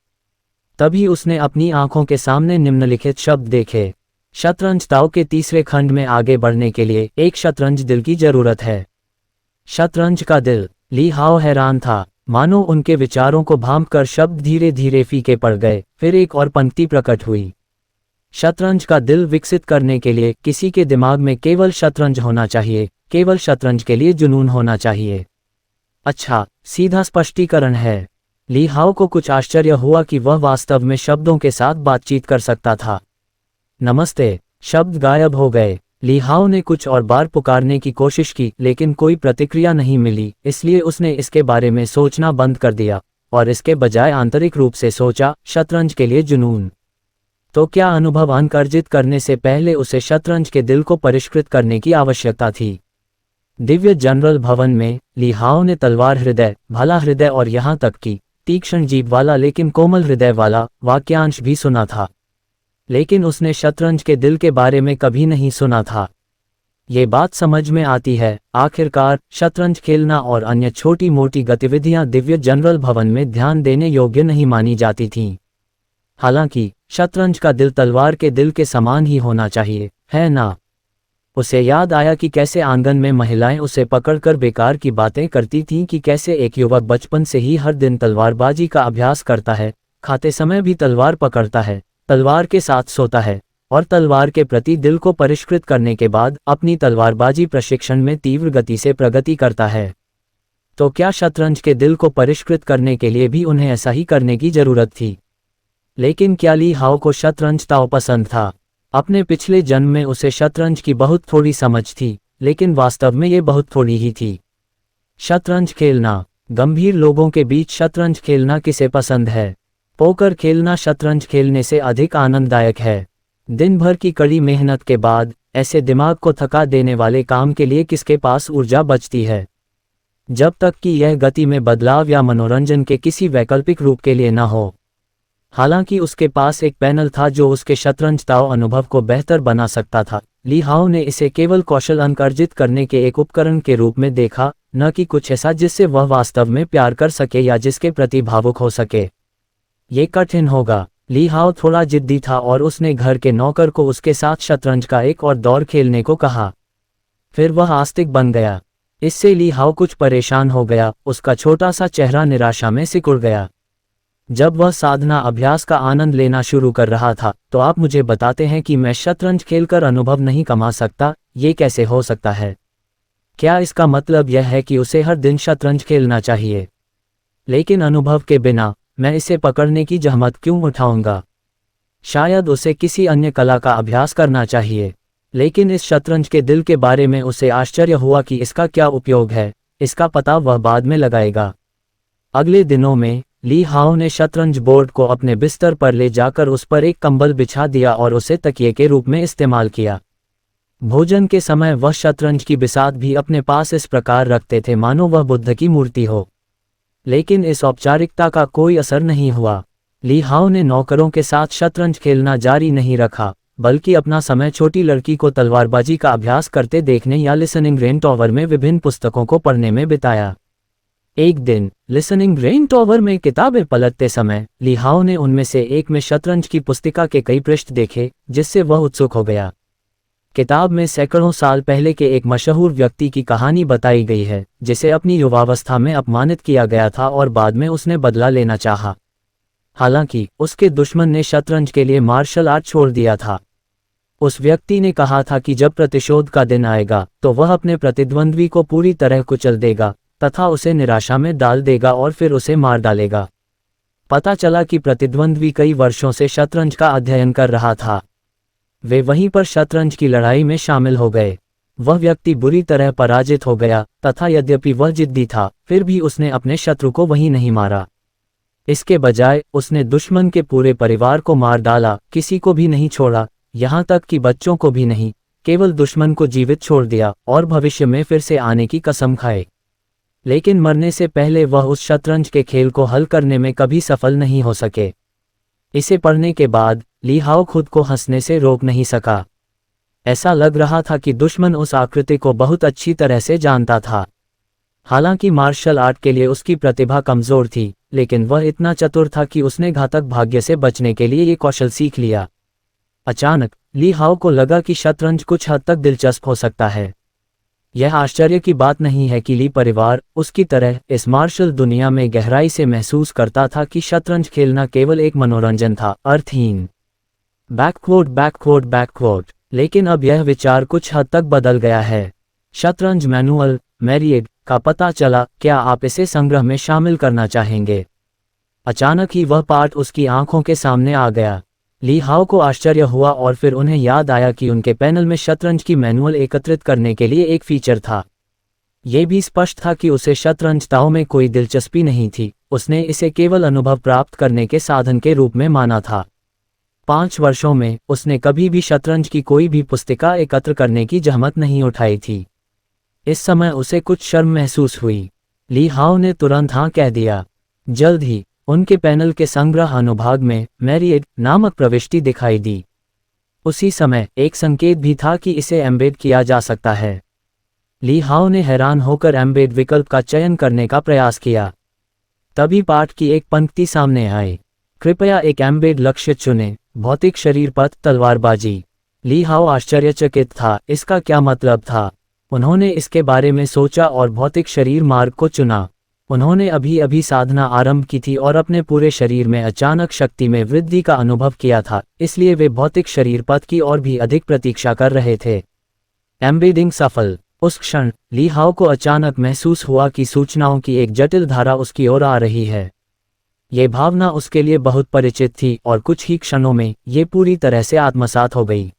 A: तभी उसने अपनी आंखों के सामने निम्नलिखित शब्द देखे। शतरंज दाव के तीसरे खंड में आगे बढ़ने के लिए एक शतरंज दिल की जरूरत है। शतरंज का दिल। ली हाओ हैरान था, मानो उनके विचारों को भांपकर शब्द धीरे धीरे फीके पड़ गए। फिर एक और पंक्ति प्रकट हुई। शतरंज का दिल विकसित करने के लिए किसी के दिमाग में केवल शतरंज होना चाहिए, केवल शतरंज के लिए जुनून होना चाहिए। अच्छा, सीधा स्पष्टीकरण है। ली हाओ को कुछ आश्चर्य हुआ कि वह वास्तव में शब्दों के साथ बातचीत कर सकता था। नमस्ते। शब्द गायब हो गए। ली हाओ ने कुछ और बार पुकारने की कोशिश की, लेकिन कोई प्रतिक्रिया नहीं मिली, इसलिए उसने इसके बारे में सोचना बंद कर दिया और इसके बजाय आंतरिक रूप से सोचा, शतरंज के लिए जुनून। तो क्या अनुभव अंक अर्जित करने से पहले उसे शतरंज के दिल को परिष्कृत करने की आवश्यकता थी? दिव्य जनरल भवन में ली हाओ ने तलवार हृदय, भला हृदय और यहाँ तक कि तीक्ष्ण जीभ वाला लेकिन कोमल हृदय वाला वाक्यांश भी सुना था, लेकिन उसने शतरंज के दिल के बारे में कभी नहीं सुना था। ये बात समझ में आती है। आखिरकार शतरंज खेलना और अन्य छोटी मोटी गतिविधियां दिव्य जनरल भवन में ध्यान देने योग्य नहीं मानी जाती थीं। हालांकि शतरंज का दिल तलवार के दिल के समान ही होना चाहिए, है ना? उसे याद आया कि कैसे आंगन में महिलाएं उसे पकड़कर बेकार की बातें करती थीं कि कैसे एक युवक बचपन से ही हर दिन तलवारबाजी का अभ्यास करता है, खाते समय भी तलवार पकड़ता है, तलवार के साथ सोता है और तलवार के प्रति दिल को परिष्कृत करने के बाद अपनी तलवारबाजी प्रशिक्षण में तीव्र गति से प्रगति करता है। तो क्या शतरंज के दिल को परिष्कृत करने के लिए भी उन्हें ऐसा ही करने की जरूरत थी? लेकिन क्या ली हाओ को शतरंज ताओ पसंद था? अपने पिछले जन्म में उसे शतरंज की बहुत थोड़ी समझ थी, लेकिन वास्तव में ये बहुत थोड़ी ही थी। शतरंज खेलना। गंभीर लोगों के बीच शतरंज खेलना किसे पसंद है? पोकर खेलना शतरंज खेलने से अधिक आनंददायक है। दिन भर की कड़ी मेहनत के बाद ऐसे दिमाग को थका देने वाले काम के लिए किसके पास ऊर्जा बचती है? जब तक कि यह गति में बदलाव या मनोरंजन के किसी वैकल्पिक रूप के लिए न हो। हालांकि उसके पास एक पैनल था जो उसके शतरंज ताओ अनुभव को बेहतर बना सकता था। ली हाओ ने इसे केवल कौशल अंक अर्जित करने के एक उपकरण के रूप में देखा, न कि कुछ ऐसा जिससे वह वास्तव में प्यार कर सके या जिसके प्रति भावुक हो सके। ये कठिन होगा। ली हाओ थोड़ा जिद्दी था और उसने घर के नौकर को उसके साथ शतरंज का एक और दौर खेलने को कहा। फिर वह आस्तिक बन गया। इससे ली हाओ कुछ परेशान हो गया, उसका छोटा सा चेहरा निराशा में सिकुड़ गया। जब वह साधना अभ्यास का आनंद लेना शुरू कर रहा था, तो आप मुझे बताते हैं कि मैं शतरंज खेलकर अनुभव नहीं कमा सकता, ये कैसे हो सकता है? क्या इसका मतलब यह है कि उसे हर दिन शतरंज खेलना चाहिए? लेकिन अनुभव के बिना मैं इसे पकड़ने की जहमत क्यों उठाऊंगा? शायद उसे किसी अन्य कला का अभ्यास करना चाहिए। लेकिन इस शतरंज के दिल के बारे में उसे आश्चर्य हुआ कि इसका क्या उपयोग है। इसका पता वह बाद में लगाएगा। अगले दिनों में ली हाओ ने शतरंज बोर्ड को अपने बिस्तर पर ले जाकर उस पर एक कंबल बिछा दिया और उसे तकिए के रूप में इस्तेमाल किया। भोजन के समय वह शतरंज की बिसात भी अपने पास इस प्रकार रखते थे मानो वह बुद्ध की मूर्ति हो। लेकिन इस औपचारिकता का कोई असर नहीं हुआ। ली हाओ ने नौकरों के साथ शतरंज खेलना जारी नहीं रखा, बल्कि अपना समय छोटी लड़की को तलवारबाजी का अभ्यास करते देखने या लिसनिंग रेन टॉवर में विभिन्न पुस्तकों को पढ़ने में बिताया। एक दिन लिसनिंग रेन टॉवर में किताबें पलटते समय ली हाओ ने उनमें से एक में शतरंज की पुस्तिका के कई पृष्ठ देखे, जिससे वह उत्सुक हो गया। किताब में सैकड़ों साल पहले के एक मशहूर व्यक्ति की कहानी बताई गई है, जिसे अपनी युवावस्था में अपमानित किया गया था और बाद में उसने बदला लेना चाहा। हालांकि उसके दुश्मन ने शतरंज के लिए मार्शल आर्ट छोड़ दिया था। उस व्यक्ति ने कहा था कि जब प्रतिशोध का दिन आएगा तो वह अपने प्रतिद्वंद्वी को पूरी तरह कुचल देगा तथा उसे निराशा में डाल देगा और फिर उसे मार डालेगा। पता चला कि प्रतिद्वंद्वी कई वर्षों से शतरंज का अध्ययन कर रहा था। वे वहीं पर शतरंज की लड़ाई में शामिल हो गए। वह व्यक्ति बुरी तरह पराजित हो गया तथा यद्यपि वह जिद्दी था, फिर भी उसने अपने शत्रु को वहीं नहीं मारा। इसके बजाय उसने दुश्मन के पूरे परिवार को मार डाला, किसी को भी नहीं छोड़ा, यहाँ तक कि बच्चों को भी नहीं, केवल दुश्मन को जीवित छोड़ दिया और भविष्य में फिर से आने की कसम खाए। लेकिन मरने से पहले वह उस शतरंज के खेल को हल करने में कभी सफल नहीं हो सके। इसे पढ़ने के बाद ली हाओ खुद को हंसने से रोक नहीं सका। ऐसा लग रहा था कि दुश्मन उस आकृति को बहुत अच्छी तरह से जानता था। हालांकि मार्शल आर्ट के लिए उसकी प्रतिभा कमजोर थी, लेकिन वह इतना चतुर था कि उसने घातक भाग्य से बचने के लिए ये कौशल सीख लिया। अचानक ली हाओ को लगा कि शतरंज कुछ हद तक दिलचस्प हो सकता है। यह आश्चर्य की बात नहीं है कि ली परिवार उसकी तरह इस मार्शल दुनिया में गहराई से महसूस करता था कि शतरंज खेलना केवल एक मनोरंजन था, अर्थहीन। बैकवर्ड। लेकिन अब यह विचार कुछ हद तक बदल गया है। शतरंज मैनुअल मैरिएड का पता चला, क्या आप इसे संग्रह में शामिल करना चाहेंगे? अचानक ही वह पाठ उसकी आंखों के सामने आ गया। ली हाओ को आश्चर्य हुआ और फिर उन्हें याद आया कि उनके पैनल में शतरंज की मैनुअल एकत्रित करने के लिए एक फीचर था। ये भी स्पष्ट था कि उसे शतरंज दांव में कोई दिलचस्पी नहीं थी, उसने इसे केवल अनुभव प्राप्त करने के साधन के रूप में माना था। 5 वर्षों में उसने कभी भी शतरंज की कोई भी पुस्तिका एकत्र करने की जहमत नहीं उठाई थी। इस समय उसे कुछ शर्म महसूस हुई। ली हाओ ने तुरंत हाँ कह दिया। जल्द ही उनके पैनल के संग्रह अनुभाग में मैरिएड नामक प्रविष्टि दिखाई दी। उसी समय एक संकेत भी था कि इसे एम्बेड किया जा सकता है। ली हाओ ने हैरान होकर एम्बेड विकल्प का चयन करने का प्रयास किया। तभी पाठ की एक पंक्ति सामने आई, कृपया एक एम्बेड लक्ष्य चुनें, भौतिक शरीर पथ तलवारबाजी। ली हाओ आश्चर्यचकित था, इसका क्या मतलब था? उन्होंने इसके बारे में सोचा और भौतिक शरीर मार्ग को चुना। उन्होंने अभी अभी साधना आरंभ की थी और अपने पूरे शरीर में अचानक शक्ति में वृद्धि का अनुभव किया था, इसलिए वे भौतिक शरीर पथ की और भी अधिक प्रतीक्षा कर रहे थे। एम्बेडिंग सफल। उस क्षण ली हाओ को अचानक महसूस हुआ कि सूचनाओं की एक जटिल धारा उसकी ओर आ रही है। ये भावना उसके लिए बहुत परिचित थी और कुछ ही क्षणों में ये पूरी तरह से आत्मसात हो गई।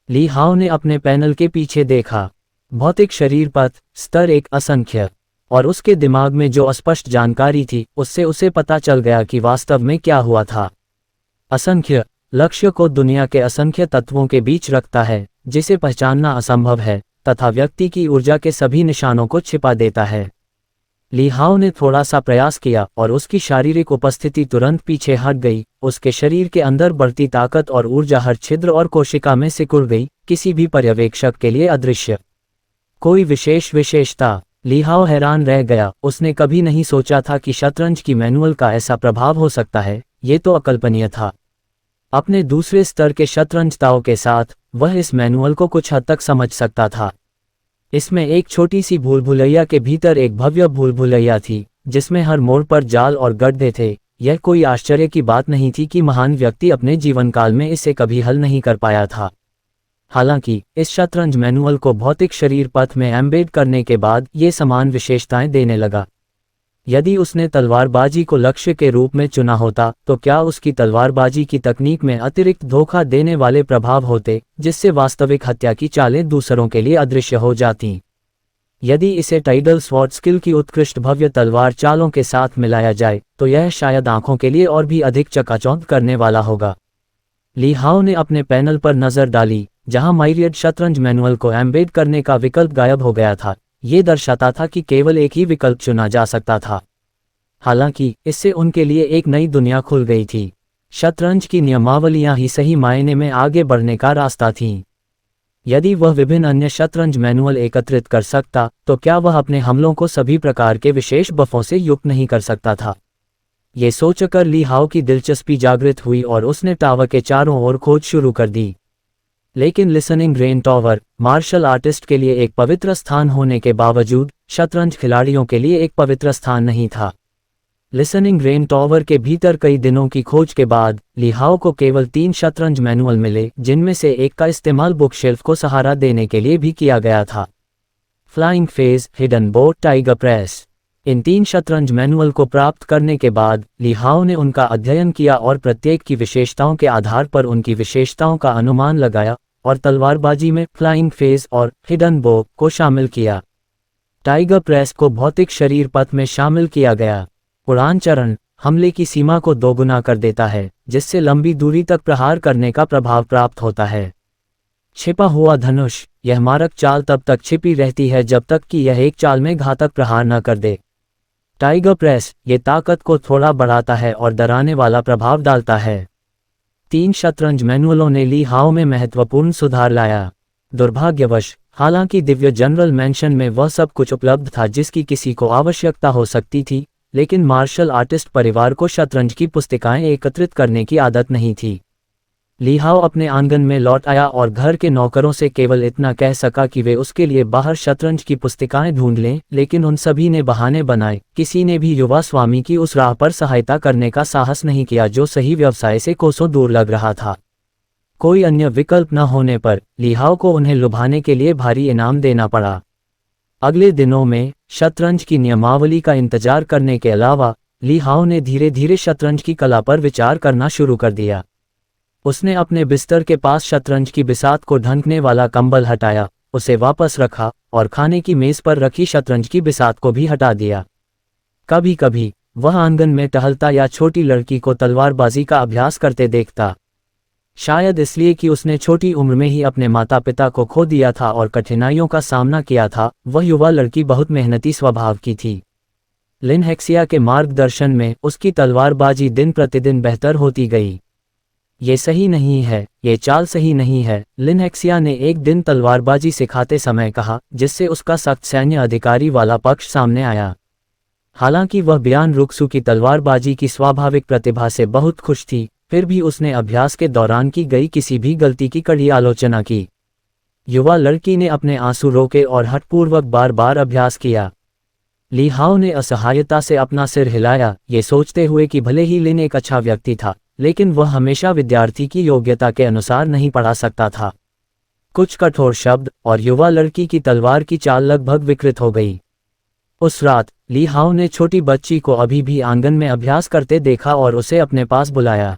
A: ली हाओ ने अपने पैनल के पीछे देखा। भौतिक शरीर पथ स्तर 1 असंख्य, और उसके दिमाग में जो अस्पष्ट जानकारी थी उससे उसे पता चल गया कि वास्तव में क्या हुआ था। असंख्य लक्ष्य को दुनिया के असंख्य तत्वों के बीच रखता है, जिसे पहचानना असंभव है, तथा व्यक्ति की ऊर्जा के सभी निशानों को छिपा देता है। ली हाओ ने थोड़ा सा प्रयास किया और उसकी शारीरिक उपस्थिति तुरंत पीछे हट गई। उसके शरीर के अंदर बढ़ती ताकत और ऊर्जा हर छिद्र और कोशिका में सिकुड़ गई, किसी भी पर्यवेक्षक के लिए अदृश्य। कोई विशेष विशेषता। ली हाओ हैरान रह गया, उसने कभी नहीं सोचा था कि शतरंज की मैनुअल का ऐसा प्रभाव हो सकता है, ये तो अकल्पनीय था। अपने दूसरे स्तर के शतरंज दांव के साथ वह इस मैनुअल को कुछ हद तक समझ सकता था। इसमें एक छोटी सी भूल भुलैया के भीतर एक भव्य भूल भुलैया थी, जिसमें हर मोड़ पर जाल और गड्ढे थे। यह कोई आश्चर्य की बात नहीं थी कि महान व्यक्ति अपने जीवन काल में इसे कभी हल नहीं कर पाया था। हालांकि इस शतरंज मैनुअल को भौतिक शरीर पथ में एम्बेड करने के बाद ये समान विशेषताएं देने लगा। यदि उसने तलवारबाजी को लक्ष्य के रूप में चुना होता तो क्या उसकी तलवारबाजी की तकनीक में अतिरिक्त धोखा देने वाले प्रभाव होते, जिससे वास्तविक हत्या की चालें दूसरों के लिए अदृश्य हो जातीं? यदि इसे टाइडल स्वॉर्ड स्किल की उत्कृष्ट भव्य तलवार चालों के साथ मिलाया जाए तो यह शायद आंखों के लिए और भी अधिक चकाचौंध करने वाला होगा। ली हाओ ने अपने पैनल पर नजर डाली, जहां माइरियड शतरंज मैनुअल को एम्बेड करने का विकल्प गायब हो गया था। ये दर्शाता था कि केवल एक ही विकल्प चुना जा सकता था। हालांकि इससे उनके लिए एक नई दुनिया खुल गई थी। शतरंज की नियमावलियां ही सही मायने में आगे बढ़ने का रास्ता थीं। यदि वह विभिन्न अन्य शतरंज मैनुअल एकत्रित कर सकता तो क्या वह अपने हमलों को सभी प्रकार के विशेष बफों से युक्त नहीं कर सकता था? ये सोचकर ली हाओ की दिलचस्पी जागृत हुई और उसने टावर के चारों ओर खोज शुरू कर दी। लेकिन listening rain tower martial artist के लिए एक पवित्र स्थान होने के बावजूद शतरंज खिलाड़ियों के लिए एक पवित्र स्थान नहीं था। लिसनिंग रेन टावर के भीतर कई दिनों की खोज के बाद ली हाओ को केवल 3 शतरंज मैनुअल मिले, जिनमें से एक का इस्तेमाल बुक शेल्फ को सहारा देने के लिए भी किया गया था। फ्लाइंग फेज, हिडन बो, टाइगर प्रेस। इन 3 शतरंज मैनुअल को प्राप्त करने के बाद ली हाओ ने उनका अध्ययन किया और प्रत्येक की विशेषताओं के आधार पर उनकी विशेषताओं का अनुमान लगाया और तलवारबाजी में फ्लाइंग फेज और हिडन बो को शामिल किया। टाइगर प्रेस को भौतिक शरीर पथ में शामिल किया गया। उड़ान चरण हमले की सीमा को दोगुना कर देता है, जिससे लंबी दूरी तक प्रहार करने का प्रभाव प्राप्त होता है। छिपा हुआ धनुष यह मारक चाल तब तक छिपी रहती है जब तक कि यह एक चाल में घातक प्रहार न कर दे। टाइगर प्रेस ये ताकत को थोड़ा बढ़ाता है और डराने वाला प्रभाव डालता है। 3 शतरंज मैनुअलों ने ली हाओ में महत्वपूर्ण सुधार लाया। दुर्भाग्यवश, हालांकि दिव्य जनरल मेंशन में वह सब कुछ उपलब्ध था जिसकी किसी को आवश्यकता हो सकती थी, लेकिन मार्शल आर्टिस्ट परिवार को शतरंज की पुस्तिकाएं एकत्रित करने की आदत नहीं थी। ली हाओ अपने आंगन में लौट आया और घर के नौकरों से केवल इतना कह सका कि वे उसके लिए बाहर शतरंज की पुस्तिकाएं ढूंढ लें, लेकिन उन सभी ने बहाने बनाए। किसी ने भी युवा स्वामी की उस राह पर सहायता करने का साहस नहीं किया जो सही व्यवसाय से कोसों दूर लग रहा था। कोई अन्य विकल्प न होने पर ली हाओ को उन्हें लुभाने के लिए भारी इनाम देना पड़ा। अगले दिनों में शतरंज की नियमावली का इंतजार करने के अलावा ली हाओ ने धीरे धीरे शतरंज की कला पर विचार करना शुरू कर दिया। उसने अपने बिस्तर के पास शतरंज की बिसात को ढंकने वाला कंबल हटाया, उसे वापस रखा और खाने की मेज पर रखी शतरंज की बिसात को भी हटा दिया। कभी कभी वह आंगन में टहलता या छोटी लड़की को तलवारबाजी का अभ्यास करते देखता। शायद इसलिए कि उसने छोटी उम्र में ही अपने माता पिता को खो दिया था और कठिनाइयों का सामना किया था, वह युवा लड़की बहुत मेहनती स्वभाव की थी। लिन हेक्सिया के मार्गदर्शन में उसकी तलवारबाजी दिन प्रतिदिन बेहतर होती गई। ये सही नहीं है, ये चाल सही नहीं है, लिन हेक्सिया ने एक दिन तलवारबाजी सिखाते समय कहा, जिससे उसका सख्त सैन्य अधिकारी वाला पक्ष सामने आया। हालांकि वह बियान रुक्सू की तलवारबाजी की स्वाभाविक प्रतिभा से बहुत खुश थी, फिर भी उसने अभ्यास के दौरान की गई किसी भी गलती की कड़ी आलोचना की। युवा लड़की ने अपने आंसू रोके और हठपूर्वक बार बार अभ्यास किया। ली हाओ ने असहायता से अपना सिर हिलाया, ये सोचते हुए कि भले ही लिन एक अच्छा व्यक्ति था, लेकिन वह हमेशा विद्यार्थी की योग्यता के अनुसार नहीं पढ़ा सकता था। कुछ कठोर शब्द और युवा लड़की की तलवार की चाल लगभग विकृत हो गई। उस रात ली हाओ ने छोटी बच्ची को अभी भी आंगन में अभ्यास करते देखा और उसे अपने पास बुलाया।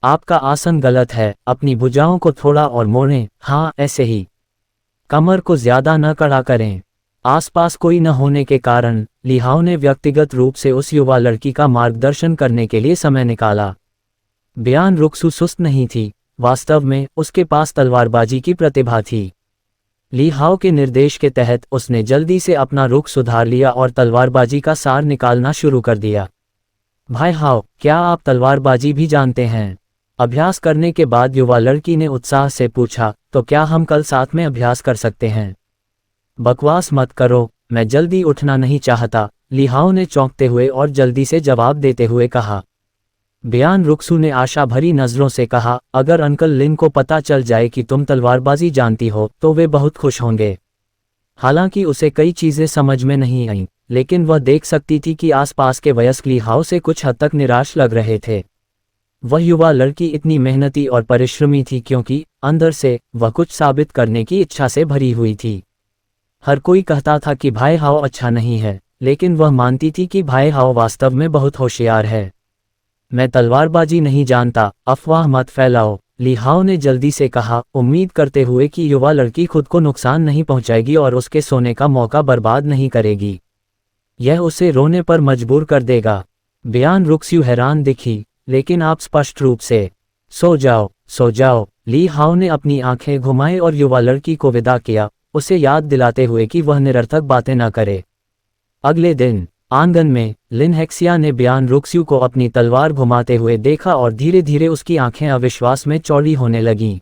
A: आपका आसन गलत है, अपनी भुजाओं को थोड़ा और मोड़ें, हाँ ऐसे ही। कमर को ज्यादा न कड़ा करें। आसपास कोई न होने के कारण ली हाओ ने व्यक्तिगत रूप से उस युवा लड़की का मार्गदर्शन करने के लिए समय निकाला। बियान रुक्सू सुस्त नहीं थी, वास्तव में उसके पास तलवारबाजी की प्रतिभा थी। ली हाओ के निर्देश के तहत उसने जल्दी से अपना रुख सुधार लिया और तलवारबाजी का सार निकालना शुरू कर दिया। भाई हाओ, क्या आप तलवारबाजी भी जानते हैं? अभ्यास करने के बाद युवा लड़की ने उत्साह से पूछा, तो क्या हम कल साथ में अभ्यास कर सकते हैं? बकवास मत करो, मैं जल्दी उठना नहीं चाहता, ली हाओ ने चौंकते हुए और जल्दी से जवाब देते हुए कहा। बियान रुक्सू ने आशा भरी नजरों से कहा, अगर अंकल लिन को पता चल जाए कि तुम तलवारबाजी जानती हो तो वे बहुत खुश होंगे। हालांकि उसे कई चीजें समझ में नहीं आईं, लेकिन वह देख सकती थी कि आसपास के वयस्क ली हाओ से कुछ हद तक निराश लग रहे थे। वह युवा लड़की इतनी मेहनती और परिश्रमी थी क्योंकि अंदर से वह कुछ साबित करने की इच्छा से भरी हुई थी। हर कोई कहता था कि भाई हाओ अच्छा नहीं है, लेकिन वह मानती थी कि भाई हाओ वास्तव में बहुत होशियार है। मैं तलवारबाजी नहीं जानता, अफवाह मत फैलाओ, ली हाओ ने जल्दी से कहा, उम्मीद करते हुए कि युवा लड़की खुद को नुकसान नहीं पहुंचाएगी और उसके सोने का मौका बर्बाद नहीं करेगी। यह उसे रोने पर मजबूर कर देगा। बियान रुक्सू हैरान दिखी, लेकिन आप स्पष्ट रूप से सो जाओ, सो जाओ। ली हाओ ने अपनी आंखें घुमाई और युवा लड़की को विदा किया, उसे याद दिलाते हुए कि वह निरर्थक बातें न करे। अगले दिन आंगन में लिन हेक्सिया ने बियान रुक्सू को अपनी तलवार घुमाते हुए देखा और धीरे धीरे उसकी आंखें अविश्वास में चौड़ी होने लगीं।